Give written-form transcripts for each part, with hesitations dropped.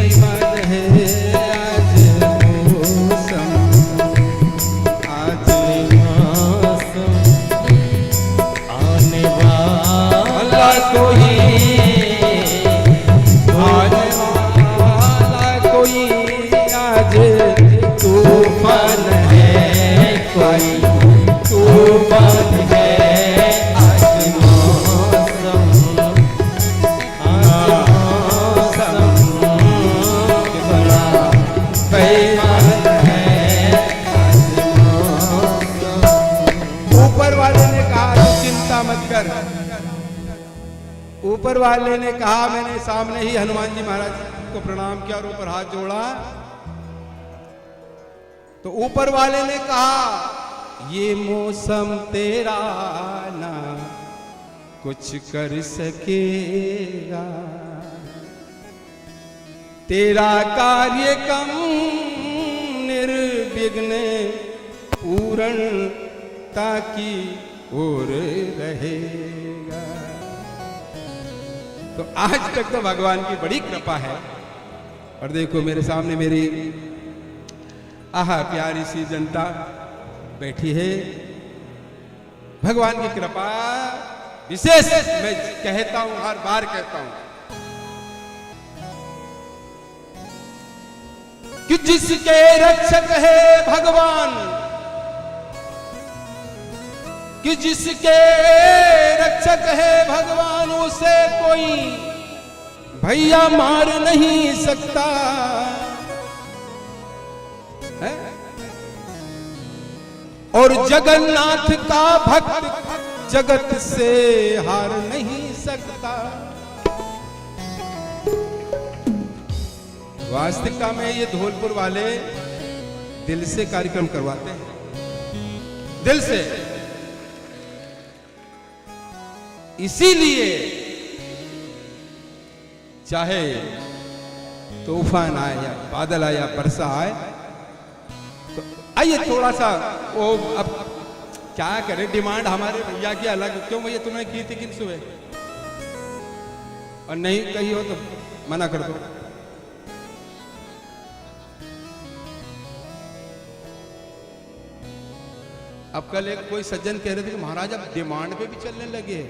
बेईमान है आज मौसम, आज मौसम आने वाला कोई, आने वाला कोई आज तूफान है, कोई तूफान है आज मौसम, आज मौसम बड़ा बेईमान है आज मौसम। ऊपर वाले ने कहा तो चिंता मत कर, ऊपर वाले ने कहा, मैंने सामने ही हनुमान जी महाराज को प्रणाम किया और ऊपर हाथ जोड़ा, तो ऊपर वाले ने कहा ये मौसम तेरा ना कुछ कर सकेगा, तेरा कार्य कम निर्विघ्न पूर्णता की ओर रहेगा। तो आज तक तो भगवान की बड़ी कृपा है। और देखो मेरे सामने मेरी आहा प्यारी सी जनता बैठी है, भगवान की कृपा विशेष मैं कहता हूं, हर बार कहता हूं कि जिसके रक्षक है भगवान, कि जिसके रक्षक है भगवान, उसे कोई भैया मार नहीं सकता है? और जगन्नाथ का भक्त जगत से हार नहीं सकता। वास्तविकता में ये धौलपुर वाले दिल से कार्यक्रम करवाते हैं, दिल से। इसीलिए चाहे तूफान आए या बादल आए या वर्षा आए, तो आइए थोड़ा सा वो अब क्या करें, डिमांड हमारे भैया की अलग। क्यों भैया तुमने की थी किन सुबह, और नहीं कही हो तो मना कर दो। अब कल एक कोई सज्जन कह रहे थे कि महाराज अब डिमांड पे भी चलने लगे।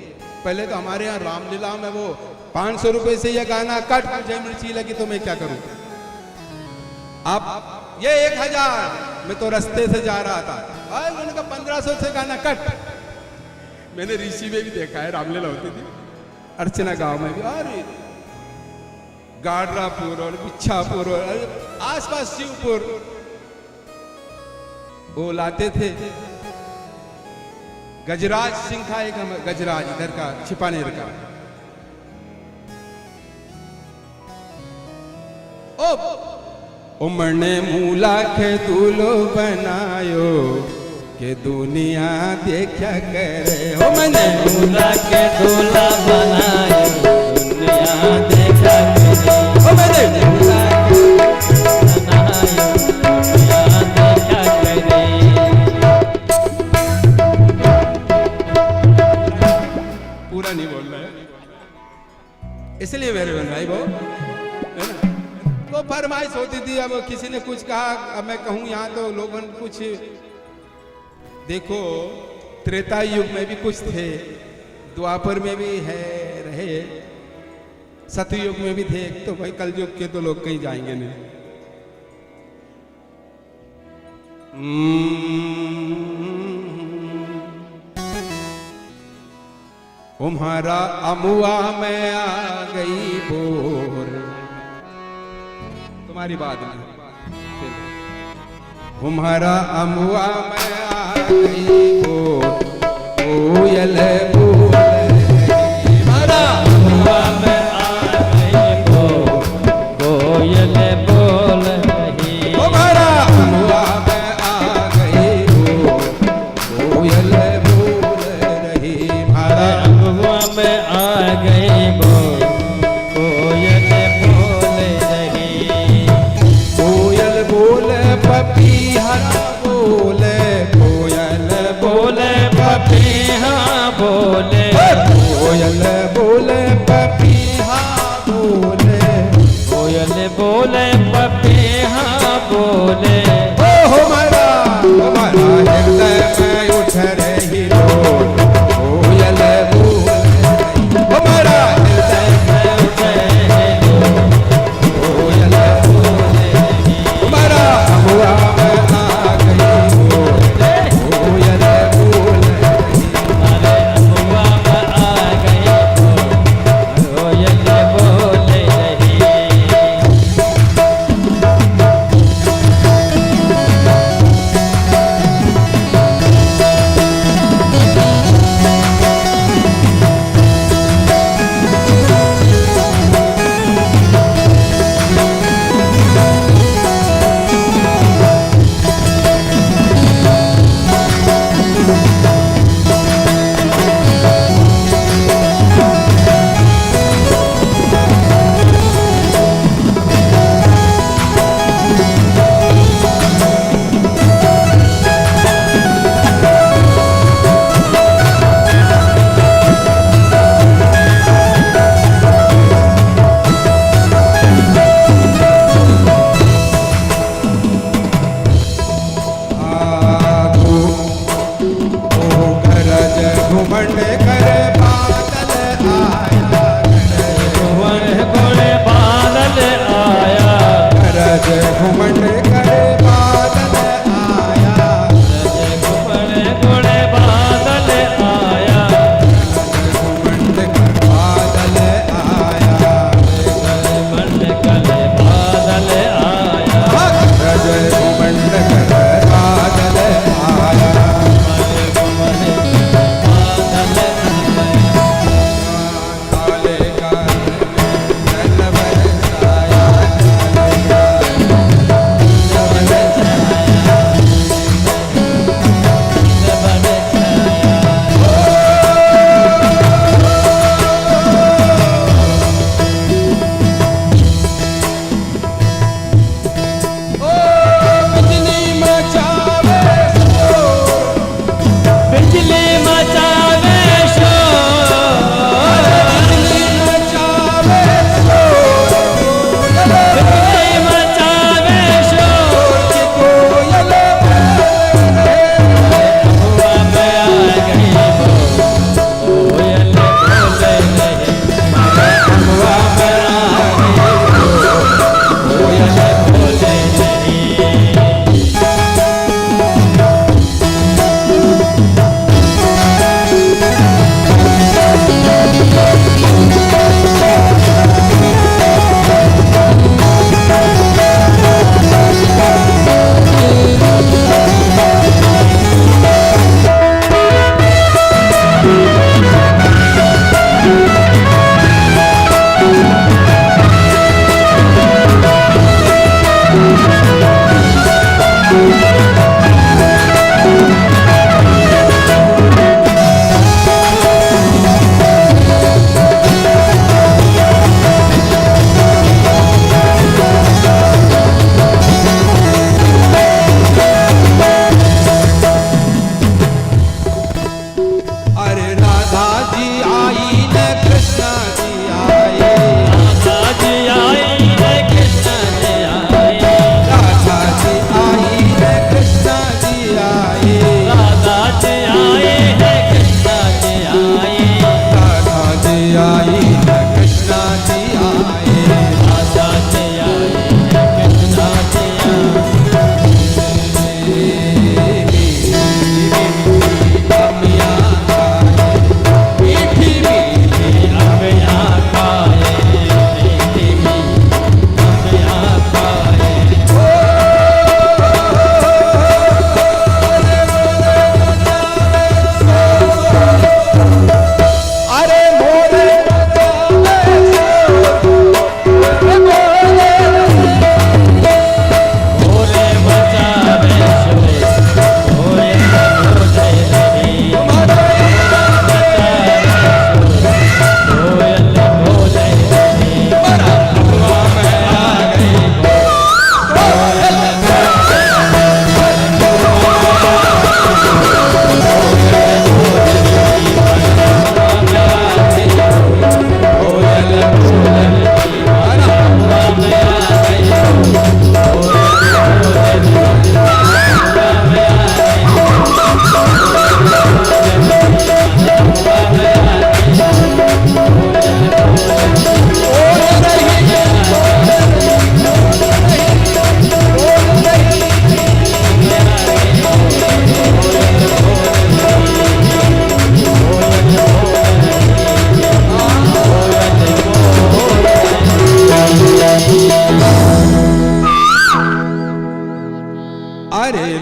पहले तो हमारे यहाँ रामलीला में वो 500 रुपए से यह गाना कट, मुझे मिर्ची लगी तो मैं क्या करूं। आप ये 1000 मैं तो रास्ते से जा रहा था, और उन्होंने कहा 1500 से गाना कट। मैंने ऋषि में भी देखा है, रामलीला होती थी अर्चना गांव में भी, और गाडरापुर और बिच्छापुर और आसपास शिवपुर वो लाते थे। गजराज सिंह था एक, गजराज इधर का छिपानेर का, उमने मूला के दूल्हो बनायो के दुनिया देखा करे। हो मैंने मूला के दूल्हा बनायो दुनिया देखा करे। हो मैंने मूला के बनायो दुनिया देखा करे। पूरा नहीं बोल रहा है, इसलिए मेरे बहन भाई वो तो फरमाइश होती थी। अब किसी ने कुछ कहा, अब मैं कहूं यहाँ तो लोगों ने कुछ देखो, त्रेता युग में भी कुछ थे, द्वापर में भी है रहे, सतयुग में भी थे, तो भाई कल युग के तो लोग कहीं जाएंगे नहीं। तुम्हारा अमुआ में आ गई बोर, तुम्हारी बात में तुम्हारा अमुआ में आ गई बोर, कोयल बोल हमारा अमुआ में आ गई बोर, कोयल बोल रही। तुम्हारा अमुआ में आ गई बोर, कोयल बोल रही। हमारा अमुआ में आ गई बोर, कोयल बोल रही। कोयल बोले पपीहा बोले, कोयल बोले पपीहा बोले, कोयल बोले पपीहा बोले, कोयल बोले पपीहा बोले ओ हमारा हृदय में उठ रही रोल कोयल बोले हमारा हृदय में उठ रही कोयल बोले हमारा हुआ में आ गई कोयल बोले हमारे अगुआ में आ गई कोयल बोले रही।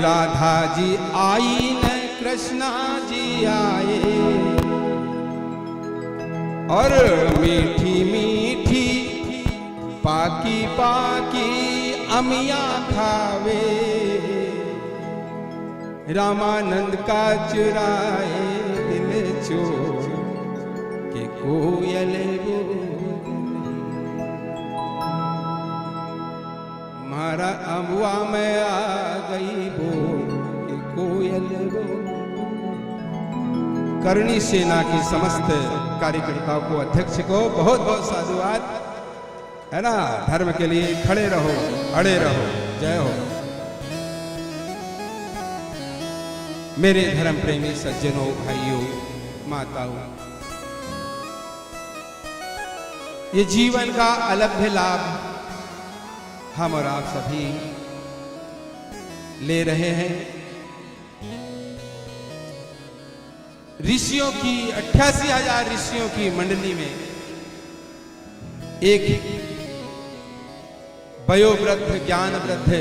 राधा जी आई न कृष्णा जी आए, और मीठी मीठी पाकी पाकी अमिया खावे, रामानंद का चुराए दिल चोर के कोयल बोले, मारा अमुआ में आ गई बोल के कोयल बोले। करणी सेना की समस्त कार्यकर्ताओं को, अध्यक्ष को बहुत बहुत साधुवाद, है ना। धर्म के लिए खड़े रहो, अड़े रहो, जय हो। मेरे धर्म प्रेमी सज्जनों, भाइयों, माताओं, ये जीवन का अलभ्य लाभ हम और आप सभी ले रहे हैं। ऋषियों की 88,000 ऋषियों की मंडली में एक वयोवृद्ध ज्ञानवृद्ध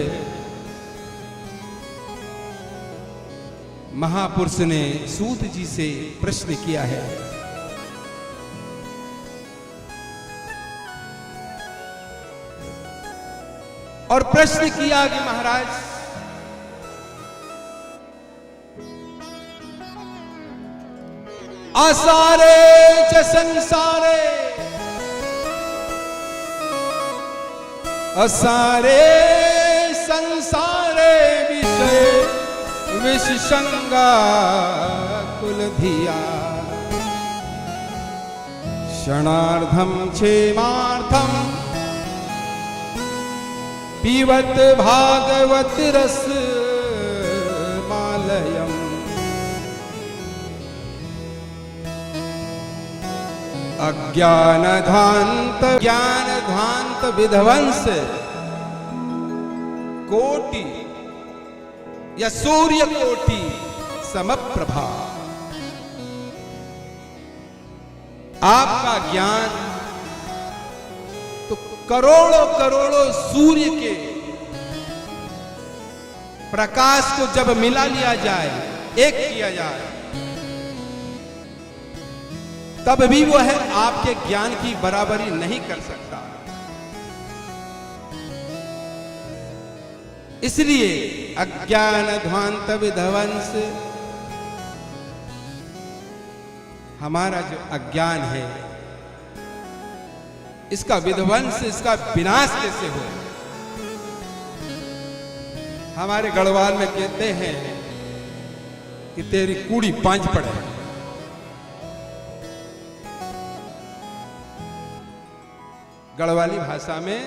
महापुरुष ने सूत जी से प्रश्न किया है। और प्रश्न किया कि महाराज, आसारे च संसारे, असारे संसारे विषय विषसंगा कुलधिया, क्षणार्धम क्षेमार्थम पीवत भागवत रस मालयम, अज्ञानधांत ज्ञानधांत विध्वंस कोटि या सूर्य कोटि समप्रभा। आपका ज्ञान तो करोड़ों करोड़ों सूर्य के प्रकाश को जब मिला लिया जाए, एक किया जाए, तब भी वो है आपके ज्ञान की बराबरी नहीं कर सकता। इसलिए अज्ञान ध्वांत विध्वंस, हमारा जो अज्ञान है इसका विध्वंस, इसका विनाश कैसे हो। हमारे गढ़वाल में कहते हैं कि तेरी कूड़ी पांच पड़े। गढ़वाली भाषा में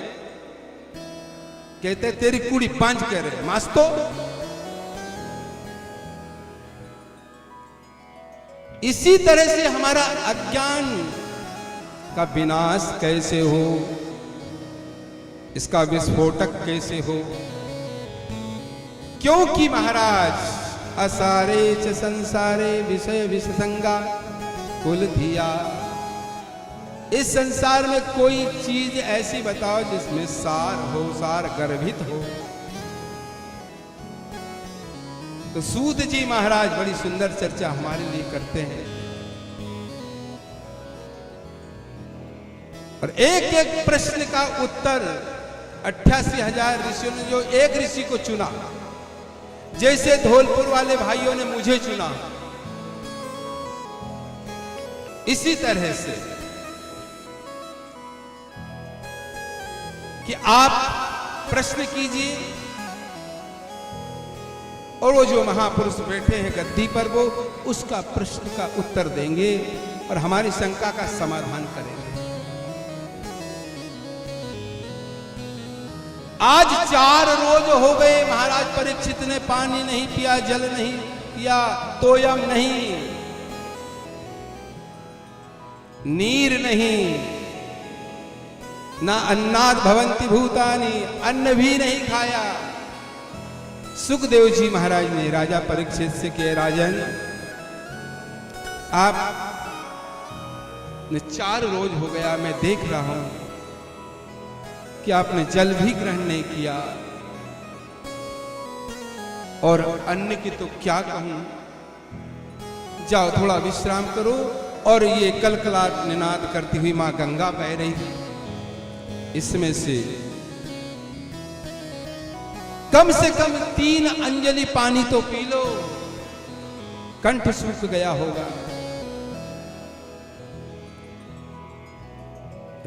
कहते तेरी कूड़ी पांच कह रहे मास्तो। इसी तरह से हमारा अज्ञान का विनाश कैसे हो, इसका विस्फोटक कैसे हो। क्योंकि महाराज असारे च संसारे विषय विषसंगा कुल धिया, इस संसार में कोई चीज ऐसी बताओ जिसमें सार हो, सार गर्भित हो। तो सूत जी महाराज बड़ी सुंदर चर्चा हमारे लिए करते हैं, और एक एक प्रश्न का उत्तर 88,000 ऋषियों ने जो एक ऋषि को चुना, जैसे धौलपुर वाले भाइयों ने मुझे चुना, इसी तरह से कि आप प्रश्न कीजिए और वो जो महापुरुष बैठे हैं गद्दी पर, वो उसका प्रश्न का उत्तर देंगे और हमारी शंका का समाधान करेंगे। आज 4 रोज हो गए महाराज परीक्षित ने पानी नहीं पिया, जल नहीं पिया, तोयम नहीं, नीर नहीं, ना अन्नाद भवंति भूतानि, अन्न भी नहीं खाया। सुखदेव जी महाराज ने राजा परीक्षित से कहे, राजन आप ने 4 रोज हो गया, मैं देख रहा हूं कि आपने जल भी ग्रहण नहीं किया, और अन्य की तो क्या कहूं। जाओ थोड़ा विश्राम करो। और ये कलकलाट निनाद करती हुई मां गंगा बह रही थी, इसमें से कम से कम 3 अंजलि पानी तो पी लो, कंठ सूख गया होगा।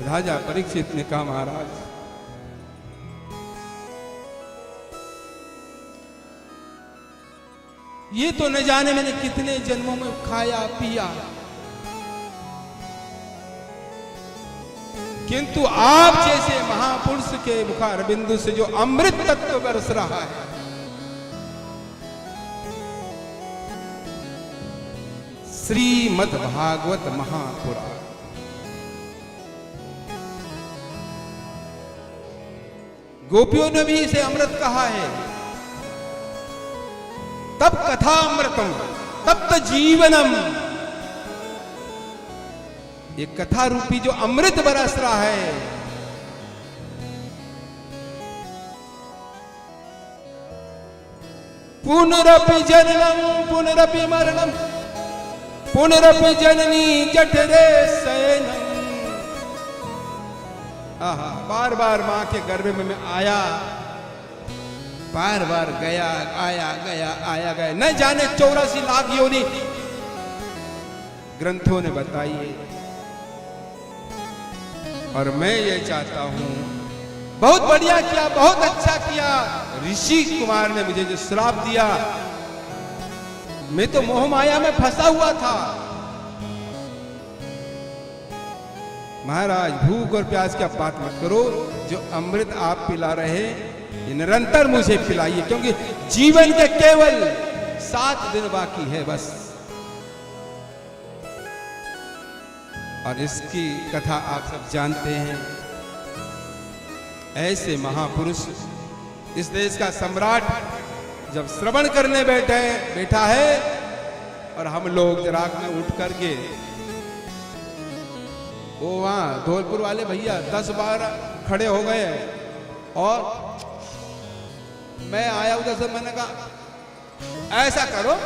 राजा परीक्षित ने कहा, महाराज ये तो न जाने मैंने कितने जन्मों में खाया पिया, किंतु आप जैसे महापुरुष के मुखार बिंदु से जो अमृत तत्व बरस रहा है, श्रीमद् भागवत महापुराण, गोपियों ने भी इसे अमृत कहा है। तब कथा अमृतम तप्त जीवनम, ये कथा रूपी जो अमृत बरस रहा है, पुनरपि जननम पुनरपि मरणम पुनरपि जननी जठरे शयनम। आहा, बार बार मां के गर्भ में मैं आया, बार बार गया, आया गया आया गया, न जाने 84 लाख योनि ग्रंथों ने बताई है। और मैं ये चाहता हूं, बहुत बढ़िया किया, बहुत अच्छा किया ऋषि कुमार ने मुझे जो श्राप दिया, मैं तो मोह माया में फंसा हुआ था। महाराज भूख और प्यास की बात मत करो, जो अमृत आप पिला रहे ये निरंतर मुझे पिलाइए, क्योंकि जीवन के केवल 7 दिन बाकी है बस। और इसकी कथा आप सब जानते हैं। ऐसे महापुरुष, इस देश का सम्राट जब श्रवण करने बैठा है, और हम लोग रात में उठ करके, वो वहां धौलपुर वाले भैया 10-12 खड़े हो गए, और मैं आया उधर से, मैंने कहा ऐसा करो,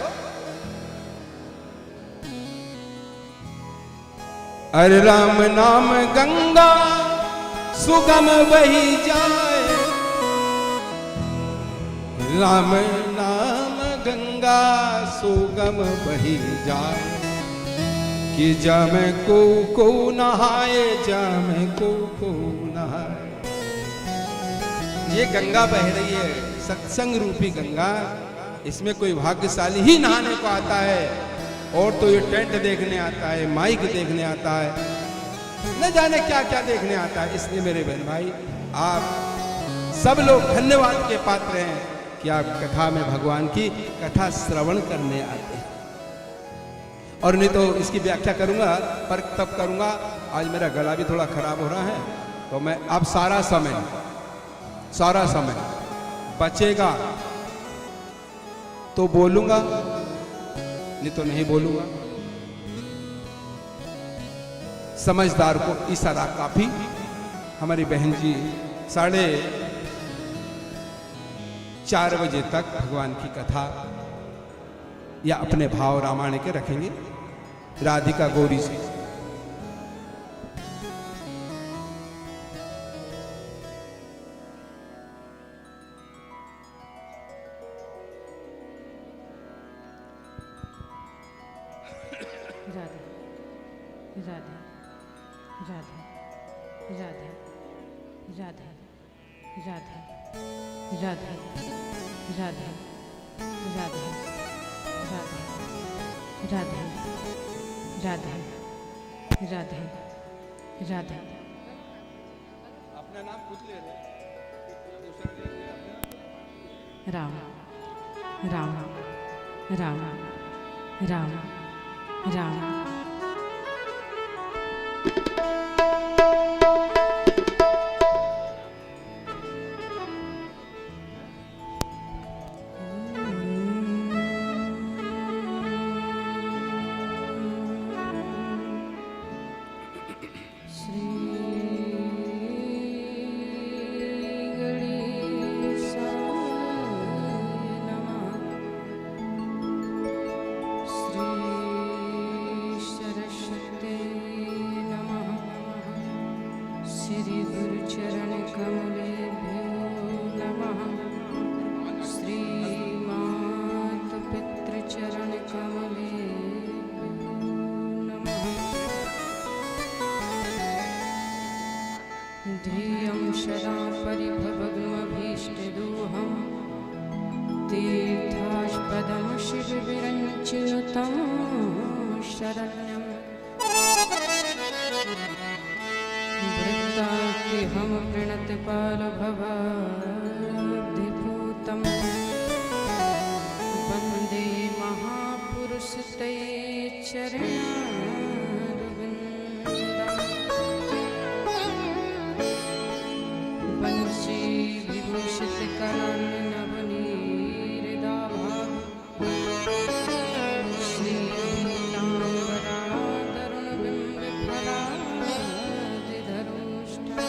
अरे राम नाम गंगा सुगम बही जाए, राम नाम गंगा सुगम बही जाए, कि जम को नहाए, जम को नहाए। ये गंगा बह रही है, सत्संग रूपी गंगा, इसमें कोई भाग्यशाली ही नहाने को आता है, और तो ये टेंट देखने आता है, माइक देखने आता है, न जाने क्या क्या देखने आता है। इसलिए मेरे बहन भाई, आप सब लोग धन्यवाद के पात्र हैं कि आप कथा में भगवान की कथा श्रवण करने आते हैं। और नहीं तो इसकी व्याख्या करूंगा, पर तब करूंगा, आज मेरा गला भी थोड़ा खराब हो रहा है, तो मैं अब सारा समय बचेगा तो बोलूंगा, नहीं तो नहीं बोलूंगा। समझदार को इशारा काफी। हमारी बहन जी 4:30 बजे तक भगवान की कथा या अपने भाव रामायण के रखेंगे, राधिका गौरी से। राधे राधे राधे राधे राधे राधे राधे राधे राधे राधे राधे राधे राधे। अपना नाम पूछ ले रहे, राम राम राम राम राम। तीर्थास्पदं शिवविरञ्चिनुतं शरण्यं वृत्ताद्यहं प्रणतपालभवाब्धिभूतं वन्दे महापुरुषते चरणारविन्दम् वंशीविभूषितकरान्नवनीहृदाभाव श्रीपीताम्बरादरुणबिम्बफलादिधरुष्टा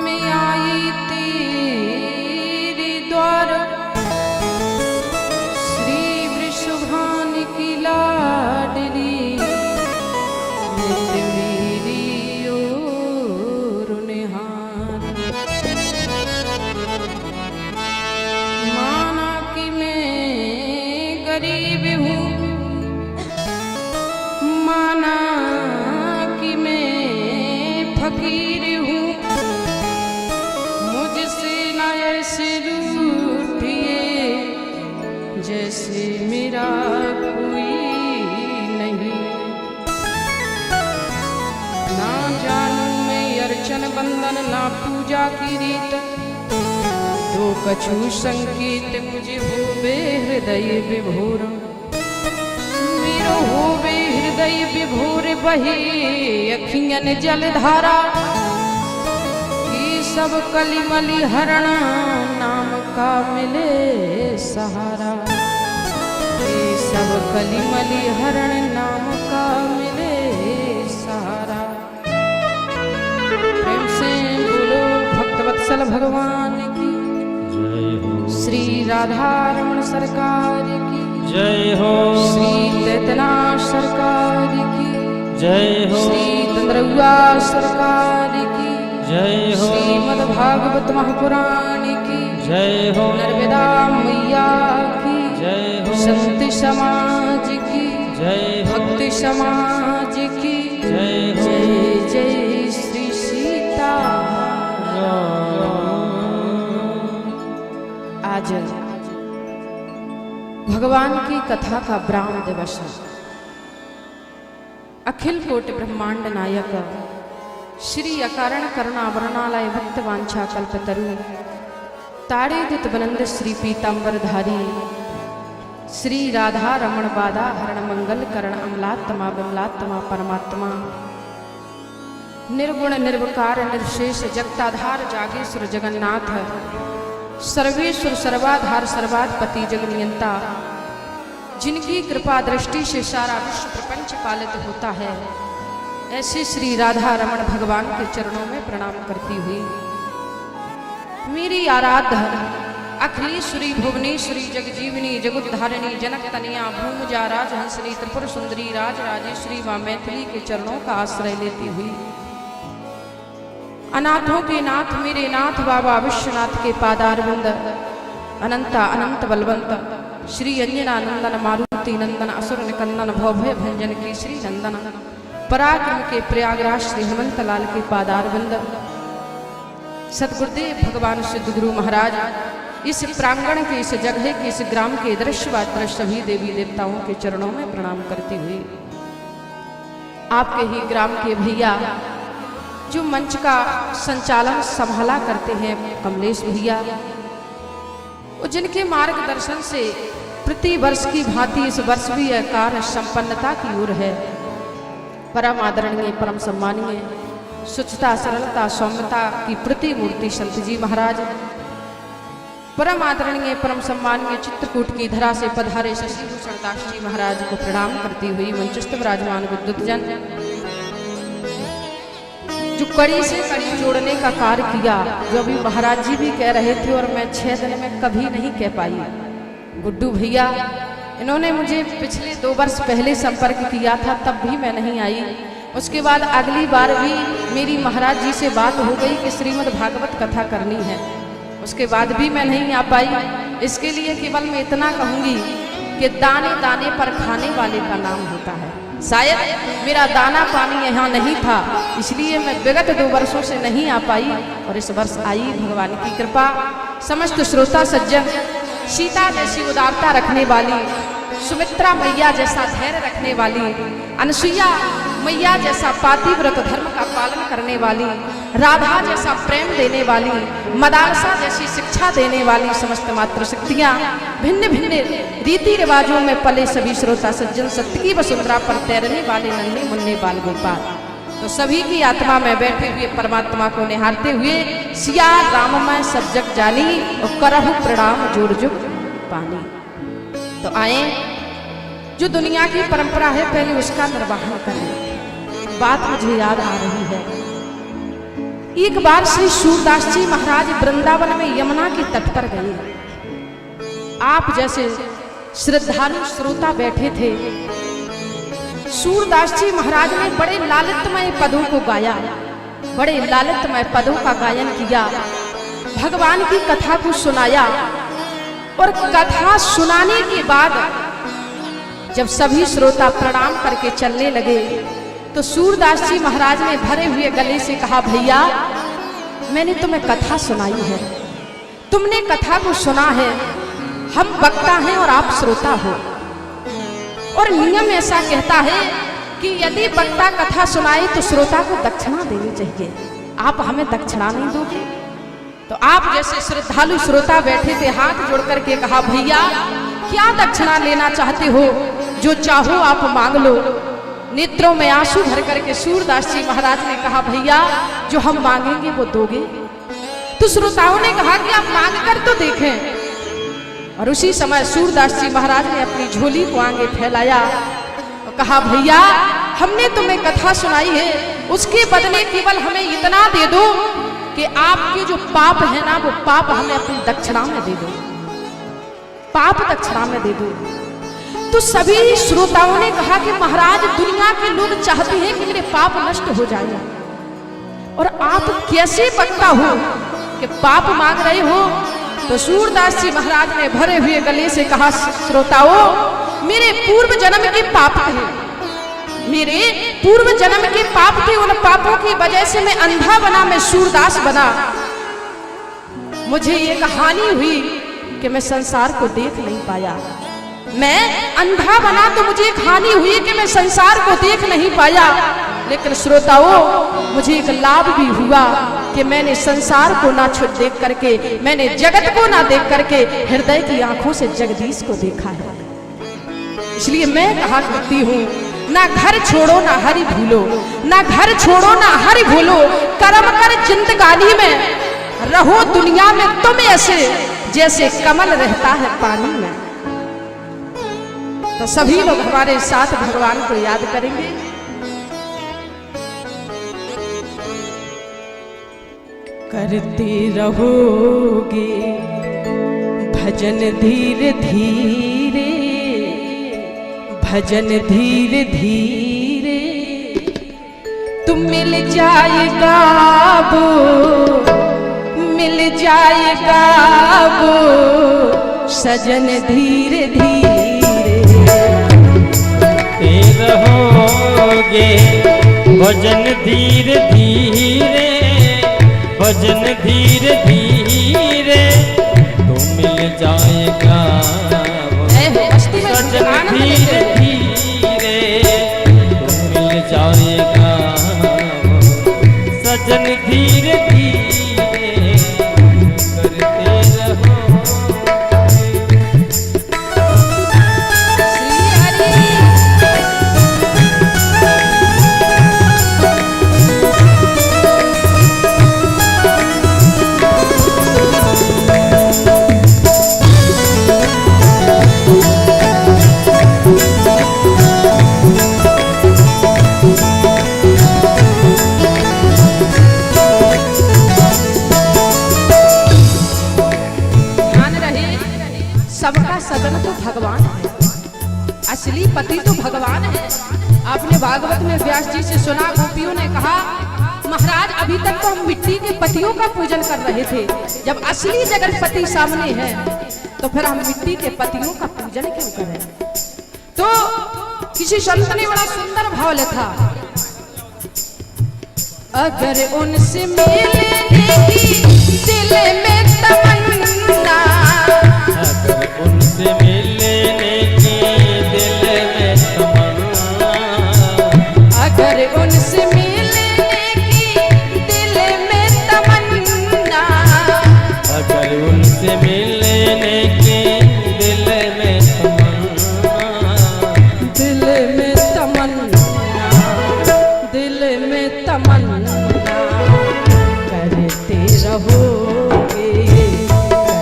मैं आई तेरे द्वार श्री वृषभान की लाडली मेरी ओर निहार माना कि मैं गरीब हूँ माना कि मैं फकीर हूँ मुझसे न ऐसे रूठिए जैसे मेरा कोई नहीं ना जानूं मैं अर्चन बंदन ना पूजा की रीत तो कछु संकेत मुझे होवे हृदय विभोर मेरो होवे हृदय विभोर बहे अखियन जलधारा कि सब कलिमलि हरण नाम का मिले सहारा कि सब कलिमलि हरण नाम का मिले सहारा। प्रेम से बोलो भक्तवत्सल भगवान की जय हो, श्री राधा रमण सरकार की जय हो, श्री चैतनाथ सरकार की जय हो, श्री तंद्रउआ सरकार की जय हो, श्रीमद् भागवत महापुराण की जय हो, नर्मदा मैया की जय हो, संत समाज की जय हो, भक्त समाज की जय हो, जय जय श्री सीता। आज भगवान की कथा का ब्राह्मण दिवस है। अखिल कोटि ब्रह्मांड नायक श्री अकारण करुणावरणालय भक्त वांछा कल्पतरु ताड़े दुत बनंद श्री पीतांबरधारी श्री राधा रमण बाधा हरण मंगल करण अमलात्मा विमलात्मा परमात्मा निर्गुण निर्विकार निर्शेष जगताधार जागेश्वर जगन्नाथ सर्वेश्वर सर्वाधार सर्वाधिपति जगनियंता जिनकी कृपा दृष्टि से सारा विश्व प्रपंच पालित होता है, ऐसे श्री राधा रमण भगवान के चरणों में प्रणाम करती हुई मेरी आराध्य अखिलेश्वरी भुवनेश्वरी जगजीवनी जगुद्धारिणी जनक तनिया भूमजा राज हंसनी त्रिपुर सुंदरी राज राजेश्वरी मां मैथिली के चरणों का आश्रय लेती हुई अनाथों के नाथ मेरे नाथ बाबा विश्वनाथ के पादारविंद अनंता अनंत बलवंत श्री अंजनानंदन मारुति नंदन असुर निकंदन भवभय भंजन की श्री नंदन पराक्रम के प्रयागराज श्री हेमंत लाल के पादारविंद सतगुरुदेव भगवान सिद्ध गुरु महाराज इस प्रांगण के इस जगह के इस ग्राम के दृश्य व दृश्य सभी देवी देवताओं के चरणों में प्रणाम करती हुई आपके ही ग्राम के भैया जो मंच का संचालन संभाला करते हैं कमलेश भैया, जिनके मार्गदर्शन से प्रति वर्ष की भांति इस वर्ष भी यह कार्य संपन्नता की ओर है। परम आदरणीय परम सम्मानीय स्वच्छता सरलता सौम्यता की प्रतिमूर्ति संत जी महाराज, परम आदरणीय परम सम्मानीय चित्रकूट की धरा से पधारे शशि भूषण दास जी महाराज को प्रणाम करती हुई मंचस्थ विराजमान विद्युत जन जो कड़ी से कड़ी जोड़ने का कार्य किया, जो अभी महाराज जी भी कह रहे थे और मैं 6 दिन में कभी नहीं कह पाई। गुड्डू भैया इन्होंने मुझे पिछले 2 वर्ष पहले संपर्क किया था, तब भी मैं नहीं आई। उसके बाद अगली बार भी मेरी महाराज जी से बात हो गई कि श्रीमद् भागवत कथा करनी है, उसके बाद भी मैं नहीं आ पाई। इसके लिए केवल मैं इतना कहूँगी कि दाने दाने पर खाने वाले का नाम होता है। शायद मेरा दाना पानी यहाँ नहीं था, इसलिए मैं विगत 2 वर्षों से नहीं आ पाई और इस वर्ष आई। भगवान की कृपा। समस्त श्रोता सज्जन, सीता जैसी उदारता रखने वाली, सुमित्रा मैया जैसा धैर्य रखने वाली, अनसुईया मैया जैसा पातिव्रत धर्म का पालन करने वाली, राधा जैसा प्रेम देने वाली, मदालसा जैसी शिक्षा देने वाली समस्त मातृशक्तियाँ, भिन्न भिन्न रीति रिवाजों में पले सभी श्रोता सज्जन, सत्य की वसुंधरा पर तैरने वाले नन्हे मुन्ने बाल गोपाल, तो सभी की आत्मा में बैठे हुए परमात्मा को निहारते हुए सिया राममय सब जग जानी और करहु प्रणाम जोर जुग पानी। तो आए, जो दुनिया की परंपरा है पहले उसका निर्वाहन करें। बात मुझे याद आ रही है, एक बार श्री सूरदास जी महाराज वृंदावन में यमुना के तट पर गए। आप जैसे श्रद्धालु श्रोता बैठे थे। सूरदास जी महाराज ने बड़े लालित्यमय पदों को गाया, बड़े लालित्यमय पदों का गायन किया, भगवान की कथा को सुनाया। और कथा सुनाने के बाद जब सभी श्रोता प्रणाम करके चलने लगे तो सूरदास जी महाराज ने भरे हुए गले से कहा, भैया मैंने तुम्हें कथा सुनाई है, तुमने कथा को सुना है, हम वक्ता हैं और आप श्रोता हो। और नियम ऐसा कहता है कि यदि वक्ता कथा सुनाए तो श्रोता को दक्षिणा देनी चाहिए। आप हमें दक्षिणा नहीं दोगे? तो आप जैसे श्रद्धालु श्रोता बैठे थे, हाथ जोड़ करके कहा, भैया क्या दक्षिणा लेना चाहते हो? जो चाहो आप मांग लो। नेत्रों में आंसू भर करके सूरदास जी महाराज ने कहा, भैया जो हम मांगेंगे वो दोगे? तो श्रोताओं ने कहा कि आप मांग कर तो देखें। और उसी समय सूरदास जी महाराज ने अपनी झोली को आगे फैलाया और कहा, भैया हमने तुम्हें कथा सुनाई है, उसके बदले केवल हमें इतना दे दो कि आपके जो पाप है ना, वो पाप हमें अपनी दक्षिणा में दे दो, पाप दक्षिणा में दे दो। तो सभी श्रोताओं ने कहा कि महाराज दुनिया के लोग चाहते हैं कि मेरे पाप नष्ट हो जाए, और आप कैसे वक्ता हो कि पाप मांग रहे हो? तो सूरदास जी महाराज ने भरे हुए गले से कहा, श्रोताओं मेरे पूर्व जन्म के पाप थे, मेरे पूर्व जन्म के पाप थे, उन पापों की वजह से मैं अंधा बना, मैं सूरदास बना। मुझे एक हानि हुई कि मैं संसार को देख नहीं पाया। मैं अंधा बना तो मुझे एक हानि हुई कि मैं संसार को देख नहीं पाया। लेकिन श्रोताओं मुझे एक लाभ भी हुआ कि मैंने संसार को ना छुट देख करके, मैंने जगत को ना देख करके हृदय की आंखों से जगदीश को देखा है। इसलिए मैं कहा करती हूँ, ना घर छोड़ो ना हरि भूलो, ना घर छोड़ो ना हरि भूलो, कर्म कर जिंदगानी में, रहो दुनिया में तुम ऐसे जैसे कमल रहता है पानी में। तो सभी लोग हमारे साथ भगवान को याद करेंगे। करते रहोगे भजन धीरे धीरे, भजन धीरे धीरे, तुम मिल जाएगा वो, मिल जाएगा वो सजन धीरे धीरे। रहोगे भजन धीरे धीरे, भजन धीरे धीरे, तो मिल जाएगा सजन धीरे धीरे, तो मिल जाएगा सजन धीरे धीरे, करते रहो। सबका सजन तो भगवान है, असली पति तो भगवान है। आपने भागवत में व्यास जी से सुना, गोपियों ने कहा महाराज अभी तक तो हम मिट्टी के पतियों का पूजन कर रहे थे, जब असली जगतपति सामने है तो फिर हम मिट्टी के पतियों का पूजन क्यों करें? तो किसी संत ने बड़ा सुंदर भाव लिखा, अगर उनसे मिलने की दिल में तमन्ना, अगर उनसे मिलने की दिल में तमन्ना, अगर उनसे मिलने की दिल में तमन्ना, अगर उनसे मिलने की दिल में तमन्ना, दिल में तमन्ना, दिल में तमन्ना, करते रहोगे,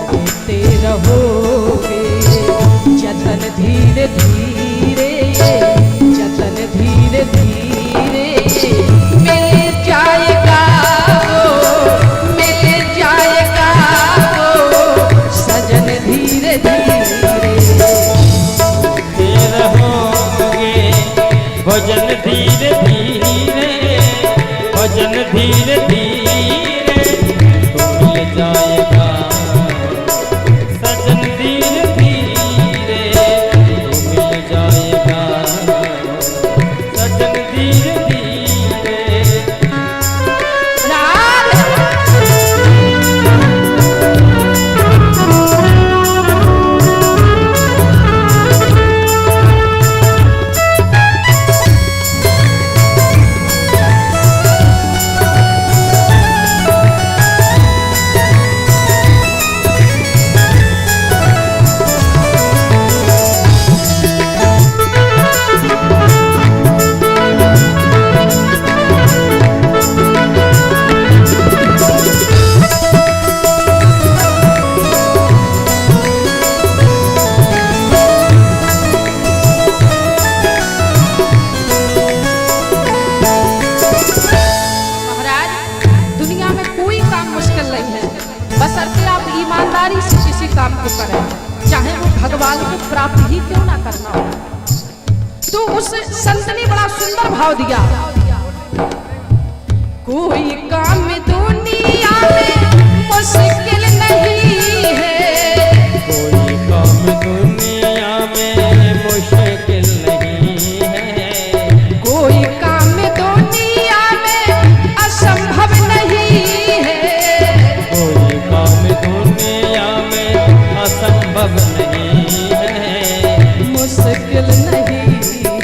करते रहोगे, जतन धीरे धीरे, जतन धीरे धीरे, मिल जाएगा वो, मिल जाएगा वो, सजन धीरे धीरे, रहोगे भजन धीरे धीरे, भजन धीरे धीरे, तो मिल जाएगा सजन धीरे धीरे, तो मिल जाएगा सजन धीरे धीरे। राग बशर्ते आप ईमानदारी से किसी काम को करें, चाहे वो भगवान को प्राप्त ही क्यों ना करना हो। तो उस संत ने बड़ा सुंदर भाव दिया, कोई काम दुनिया में मुश्किल नहीं है, कोई काम दुनिया में मुश्किल नहीं है, कोई काम दुनिया में असंभव नहीं है, कोई काम दुनिया में असंभव नहीं है, मुश्किल नहीं है,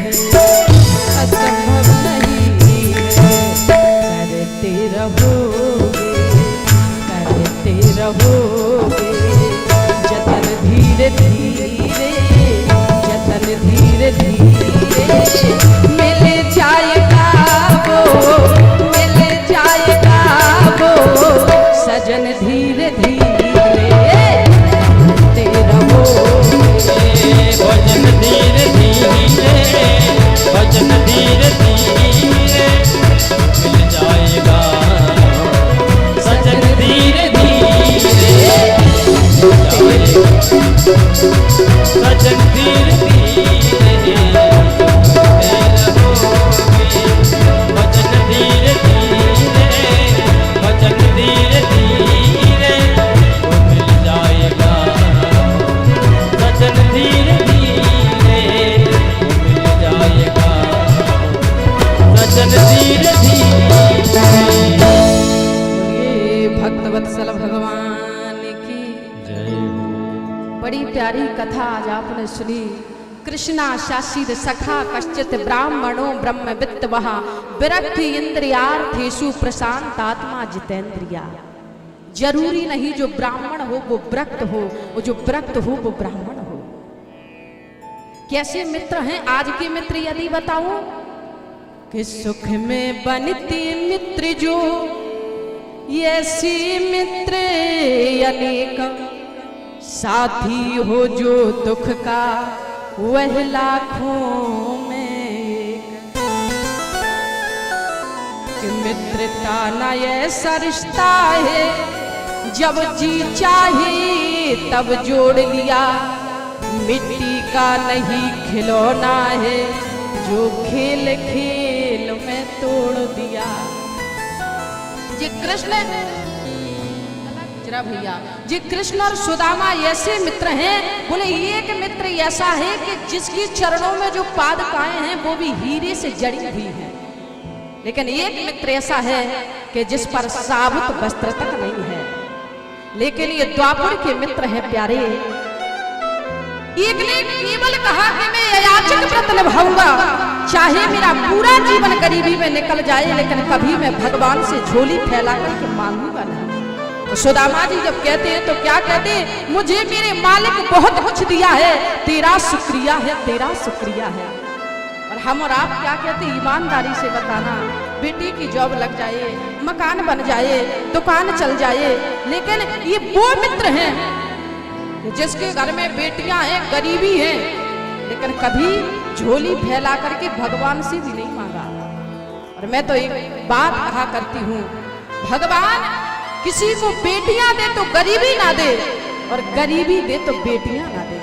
असंभव नहीं है, करते रहोगे, करते रहोगे, जतन धीरे धीरे, जतन धीरे धीरे, मिल जाएगा वो, मिल जाएगा वो, सजन धीरे धीरे, करते रहोगे, भजन धीरे धीरे, भजन धीरे धीरे, मिल जाएगा सजन धीरे धीरे, सजन धीरे धीरे, भजन धीरे धीरे, भजन धीरे धीरे, वो मिल जाएगा सजन धीरे धीरे, वो मिल जाएगा सजन धीरे धीरे। ये भक्तवत्सल भगवान की जय हो। बड़ी प्यारी कथा आज आपने सुनी। कृष्णा शासित सखा कश्चित ब्राह्मणों ब्रह्म वित्त वहा विरक्ति इंद्रियार्थेषु प्रशांत आत्मा जितेंद्रिया। जरूरी नहीं जो ब्राह्मण हो वो विरक्त हो, वो जो विरक्त हो वो ब्राह्मण हो। कैसे मित्र हैं आज के मित्र यदि बताऊं कि सुख में बनती मित्र जो, ऐसी मित्र अनेक, साथी हो जो दुख का वह लाखों में एक। कि मित्रता न ऐसा रिश्ता है जब जी चाहे तब जोड़ लिया, मिट्टी का नहीं खिलौना है जो खेल खेल में तोड़ दिया। जी कृष्ण जरा भैया जी, कृष्ण और सुदामा ऐसे मित्र हैं। बोले एक मित्र ऐसा है कि जिसकी चरणों में जो पादकाएं हैं वो भी हीरे से जड़ी हुई हैं, लेकिन एक मित्र ऐसा है कि जिस पर साबुत वस्त्र तक नहीं है। लेकिन ये द्वापर के मित्र हैं प्यारे। एक ने केवल कहा कि मैं याचक व्रत निभाऊंगा, चाहे मेरा पूरा जीवन गरीबी में निकल जाए, लेकिन कभी मैं भगवान से झोली फैला करके मांगूंगा नहीं। तो सुदामा जी जब कहते हैं तो क्या कहते हैं, मुझे मेरे मालिक बहुत कुछ दिया है, तेरा शुक्रिया है, तेरा शुक्रिया है। और हम और आप क्या कहते हैं, ईमानदारी से बताना, बेटी की जॉब लग जाए, मकान बन जाए, दुकान चल जाए, लेकिन ये वो मित्र हैं जिसके घर में बेटियां हैं, गरीबी है, लेकिन कभी झोली फैला करके भगवान से भी नहीं मांगा। और मैं तो एक बात कहा करती हूँ, भगवान किसी को बेटियां दे तो गरीबी ना दे, और गरीबी दे तो बेटियां ना दे।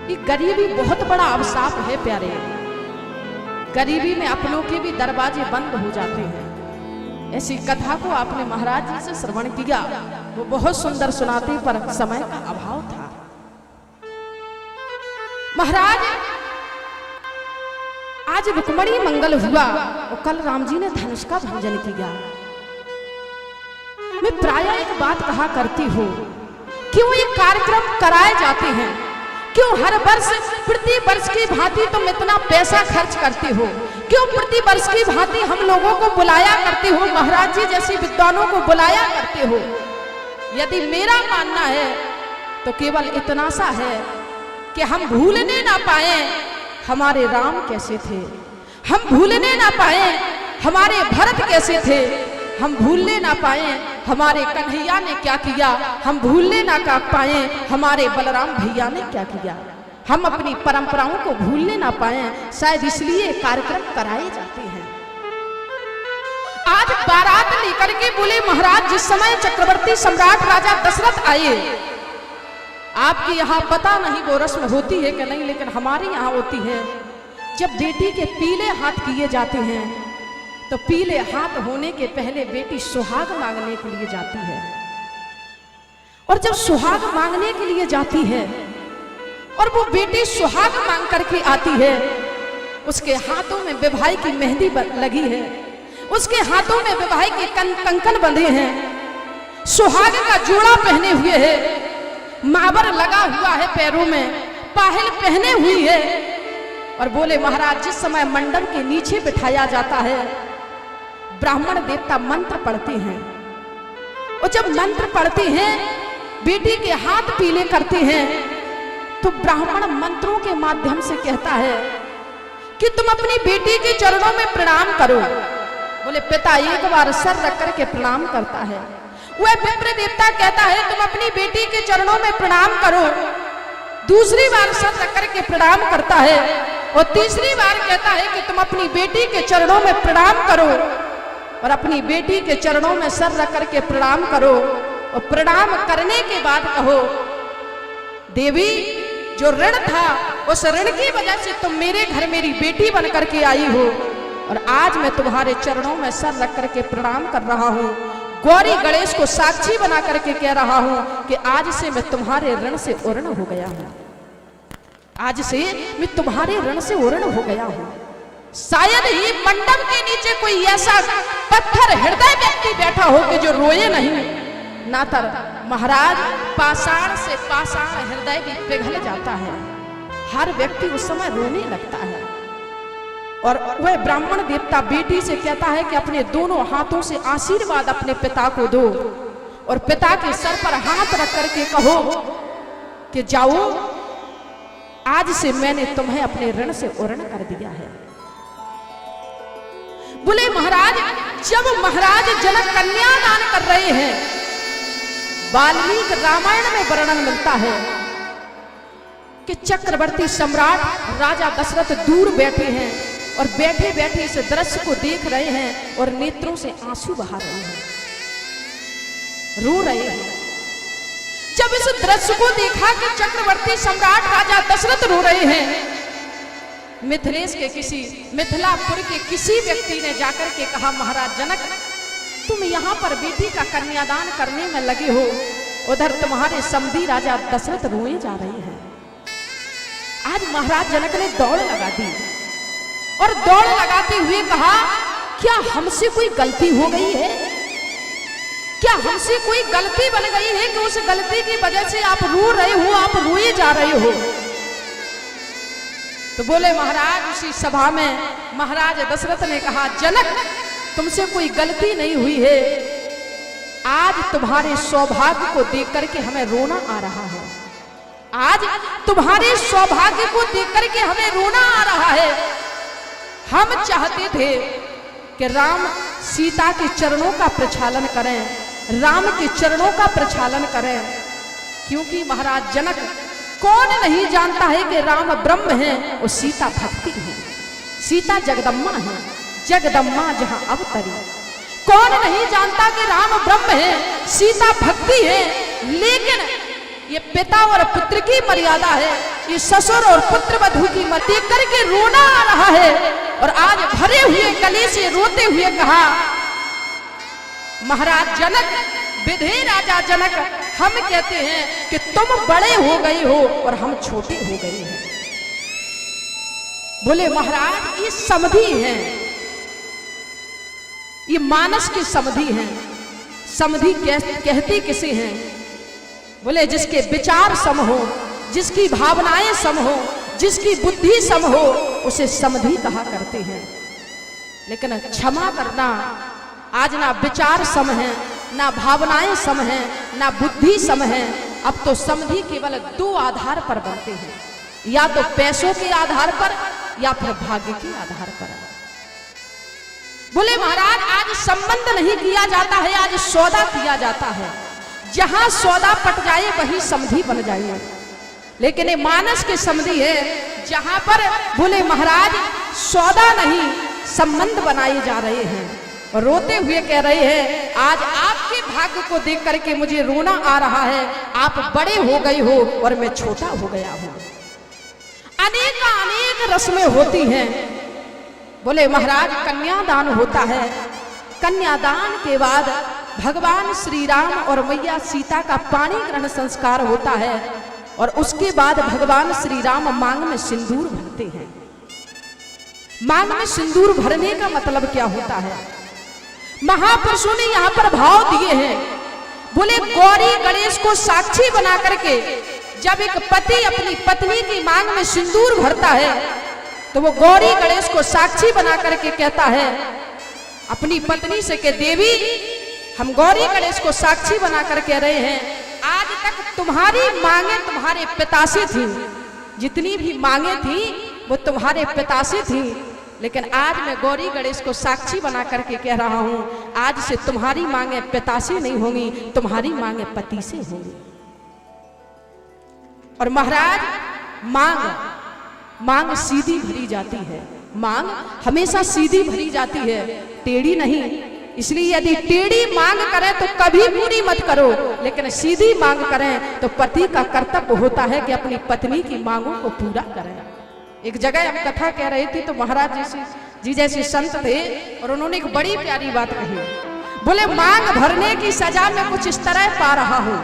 ये गरीबी बहुत बड़ा अभिशाप है प्यारे। गरीबी में अपनों के भी दरवाजे बंद हो जाते हैं। ऐसी कथा को आपने महाराज जी से श्रवण किया, वो बहुत सुंदर सुनाते, पर समय का अभाव था। महाराज आज रुक्मणी मंगल हुआ और कल राम जी ने धनुष का भंजन किया। मैं प्राय एक बात कहा करती हूँ, क्यों ये कार्यक्रम कराए जाते हैं, क्यों हर वर्ष प्रति वर्ष की भांति तुम इतना पैसा खर्च करते हो, क्यों प्रति वर्ष की भांति हम लोगों को बुलाया करते हो, महाराज जी जैसी विद्वानों को बुलाया करते हो। यदि मेरा मानना है तो केवल इतना सा है कि हम भूलने ना पाए हमारे राम कैसे थे, हम भूलने ना पाए हमारे भरत कैसे थे, हम भूलने ना पाए हमारे कन्हैया ने क्या किया, हम भूलने ना पाए हमारे बलराम भैया ने क्या किया। हम अपनी परंपराओं को भूलने ना पाए, शायद इसलिए कार्यक्रम कराए जाते हैं। आज बारात लेकर के बोले महाराज, जिस समय चक्रवर्ती सम्राट राजा दशरथ आए, आपके यहाँ पता नहीं वो रस्म होती है कि नहीं, लेकिन हमारे यहाँ होती है। जब बेटी के पीले हाथ किए जाते हैं तो पीले हाथ होने के पहले बेटी सुहाग मांगने के लिए जाती है, और जब सुहाग मांगने के लिए जाती है और वो बेटी सुहाग मांग करके आती है, उसके हाथों में विवाह की मेहंदी लगी है, उसके हाथों में विवाह के कंकन बंधे हैं, सुहाग का जोड़ा पहने हुए है, मावर लगा हुआ है पैरों में, पायल पहने हुई है। और बोले महाराज, जिस समय मंडप के नीचे बिठाया जाता है, ब्राह्मण देवता मंत्र पढ़ते हैं, और जब मंत्र पढ़ते हैं, बेटी के हाथ पीले करते हैं, तो ब्राह्मण मंत्रों के माध्यम से कहता है कि तुम अपनी बेटी के चरणों में प्रणाम करो। बोले पिता एक बार सर रख करके प्रणाम करता है, वह विप्र देवता कहता है तुम अपनी बेटी के चरणों में प्रणाम करो, दूसरी बार सर रख करके प्रणाम करता है, और तीसरी बार कहता है कि तुम अपनी बेटी के चरणों में प्रणाम करो, और अपनी बेटी के चरणों में सर रख करके प्रणाम करो, और प्रणाम करने के बाद कहो, देवी जो ऋण था उस ऋण की वजह से तुम मेरे घर मेरी बेटी बन करके आई हो, और आज मैं तुम्हारे चरणों में सर रख करके प्रणाम कर रहा हूँ। गौरी गणेश को साक्षी बना करके कह रहा हूँ कि आज से मैं तुम्हारे ऋण से उर्ण हो गया हूँ, आज से मैं तुम्हारे ऋण से उर्ण हो गया हूँ। शायद ही मंडप के नीचे कोई ऐसा पत्थर हृदय व्यक्ति बैठा हो कि जो रोए नहीं, ना तर महाराज पाषाण से पाषाण हृदय भी पिघल जाता है, हर व्यक्ति उस समय रोने लगता है। और वह ब्राह्मण देवता बेटी से कहता है कि अपने दोनों हाथों से आशीर्वाद अपने पिता को दो, और पिता के सर पर हाथ रख करके कहो कि जाओ, आज से मैंने तुम्हें अपने ऋण से उर्ण कर दिया है। बोले महाराज, जब महाराज जनक कन्यादान कर रहे हैं, वाल्मीकि रामायण में वर्णन मिलता है कि चक्रवर्ती सम्राट राजा दशरथ दूर बैठे हैं, और बैठे बैठे इस दृश्य को देख रहे हैं, और नेत्रों से आंसू बहा रहे हैं, रो रहे हैं। जब इस दृश्य को देखा कि चक्रवर्ती सम्राट राजा दशरथ रो रहे हैं, मिथिलेश के किसी मिथिलापुर के किसी व्यक्ति ने जाकर के कहा, महाराज जनक, तुम यहाँ पर बेटी का कन्यादान करने में लगे हो, उधर तुम्हारे समधी राजा दशरथ रोए जा रहे हैं। आज महाराज जनक ने दौड़ लगा दी और दौड़ लगाते हुए कहा, क्या हमसे कोई गलती हो गई है? क्या हमसे कोई गलती बन गई है कि उस गलती की वजह से आप रो रहे हो, आप रोए जा रहे हो? तो बोले महाराज, उसी सभा में महाराज दशरथ ने कहा, जनक तुमसे कोई गलती नहीं हुई है, आज तुम्हारे सौभाग्य को देख करके हमें रोना आ रहा है। आज तुम्हारे सौभाग्य को देख करके हमें रोना आ रहा है। हम चाहते थे कि राम सीता के चरणों का प्रक्षालन करें, राम के चरणों का प्रक्षालन करें, क्योंकि महाराज जनक, कौन नहीं जानता है कि राम ब्रह्म है और सीता भक्ति है। सीता जगदम्मा है, जगदम्मा जहां अवतरी। कौन नहीं जानता कि राम ब्रह्म है, सीता भक्ति है। लेकिन ये पिता और पुत्र की मर्यादा है, ये ससुर और पुत्र वधू की मर्यादा देख करके रोना आ रहा है। और आज भरे हुए गले से रोते हुए कहा, महाराज जनक, विधे राजा जनक, हम कहते हैं कि तुम बड़े हो गए हो और हम छोटे हो गए हैं। बोले महाराज, ये समधी हैं, ये मानस के समधी हैं। समधी कहती किसे हैं? बोले जिसके विचार सम हो, जिसकी भावनाएं सम हो, जिसकी बुद्धि सम हो, उसे समधी कहा करते हैं। लेकिन क्षमा करना, आज ना विचार सम है, ना भावनाएं सम है, ना बुद्धि सम है। अब तो समधी केवल दो आधार पर बनते हैं, या तो पैसों के आधार पर या फिर भाग्य के आधार पर। बोले महाराज, आज संबंध नहीं किया जाता है, आज सौदा किया जाता है। जहां सौदा पट जाए वही समधी बन जाए। लेकिन ये मानस के समधी है, जहां पर बोले महाराज सौदा नहीं, संबंध बनाए जा रहे हैं। और रोते हुए कह रहे हैं, आज आपके भाग्य को देख करके मुझे रोना आ रहा है। आप बड़े हो गए हो और मैं छोटा हो गया हूं। अनेक रस्में होती हैं। बोले महाराज, कन्यादान होता है। कन्यादान के बाद भगवान श्री राम और मैया सीता का पानी ग्रहण संस्कार होता है। और उसके बाद भगवान श्री राम मांग में सिंदूर भरते हैं। मांग में सिंदूर भरने का मतलब क्या होता है? महापुरुषों ने यहाँ पर भाव दिए हैं। बोले गौरी गणेश को साक्षी बना करके जब एक पति अपनी पत्नी की मांग में सिंदूर भरता है, तो वो गौरी गणेश को साक्षी बना करके कहता है अपनी पत्नी से कि देवी, हम गौरी गणेश को साक्षी बना कर कह रहे हैं, आज तक तुम्हारी मांगे तुम्हारे पिता से थी। जितनी भी मांगे थी वो तुम्हारे पिता से थी, लेकिन आज मैं गौरी गणेश को साक्षी बना करके कह रहा हूं, आज से तुम्हारी मांगे पिता से नहीं होंगी, तुम्हारी मांगे पति से होंगी। और महाराज, मांग सीधी भरी जाती है। मांग हमेशा सीधी भरी जाती है, टेढ़ी नहीं। इसलिए यदि टेढ़ी मांग करें तो कभी पूरी मत करो, लेकिन सीधी मांग करें तो पति का कर्तव्य होता है कि अपनी पत्नी की मांगों को पूरा करें। एक जगह हम कथा कह रही थी, तो महाराज जी जैसे संत थे और उन्होंने एक बड़ी प्यारी बात कही। बोले मांग भरने की सजा में कुछ इस तरह पा रहा हूं,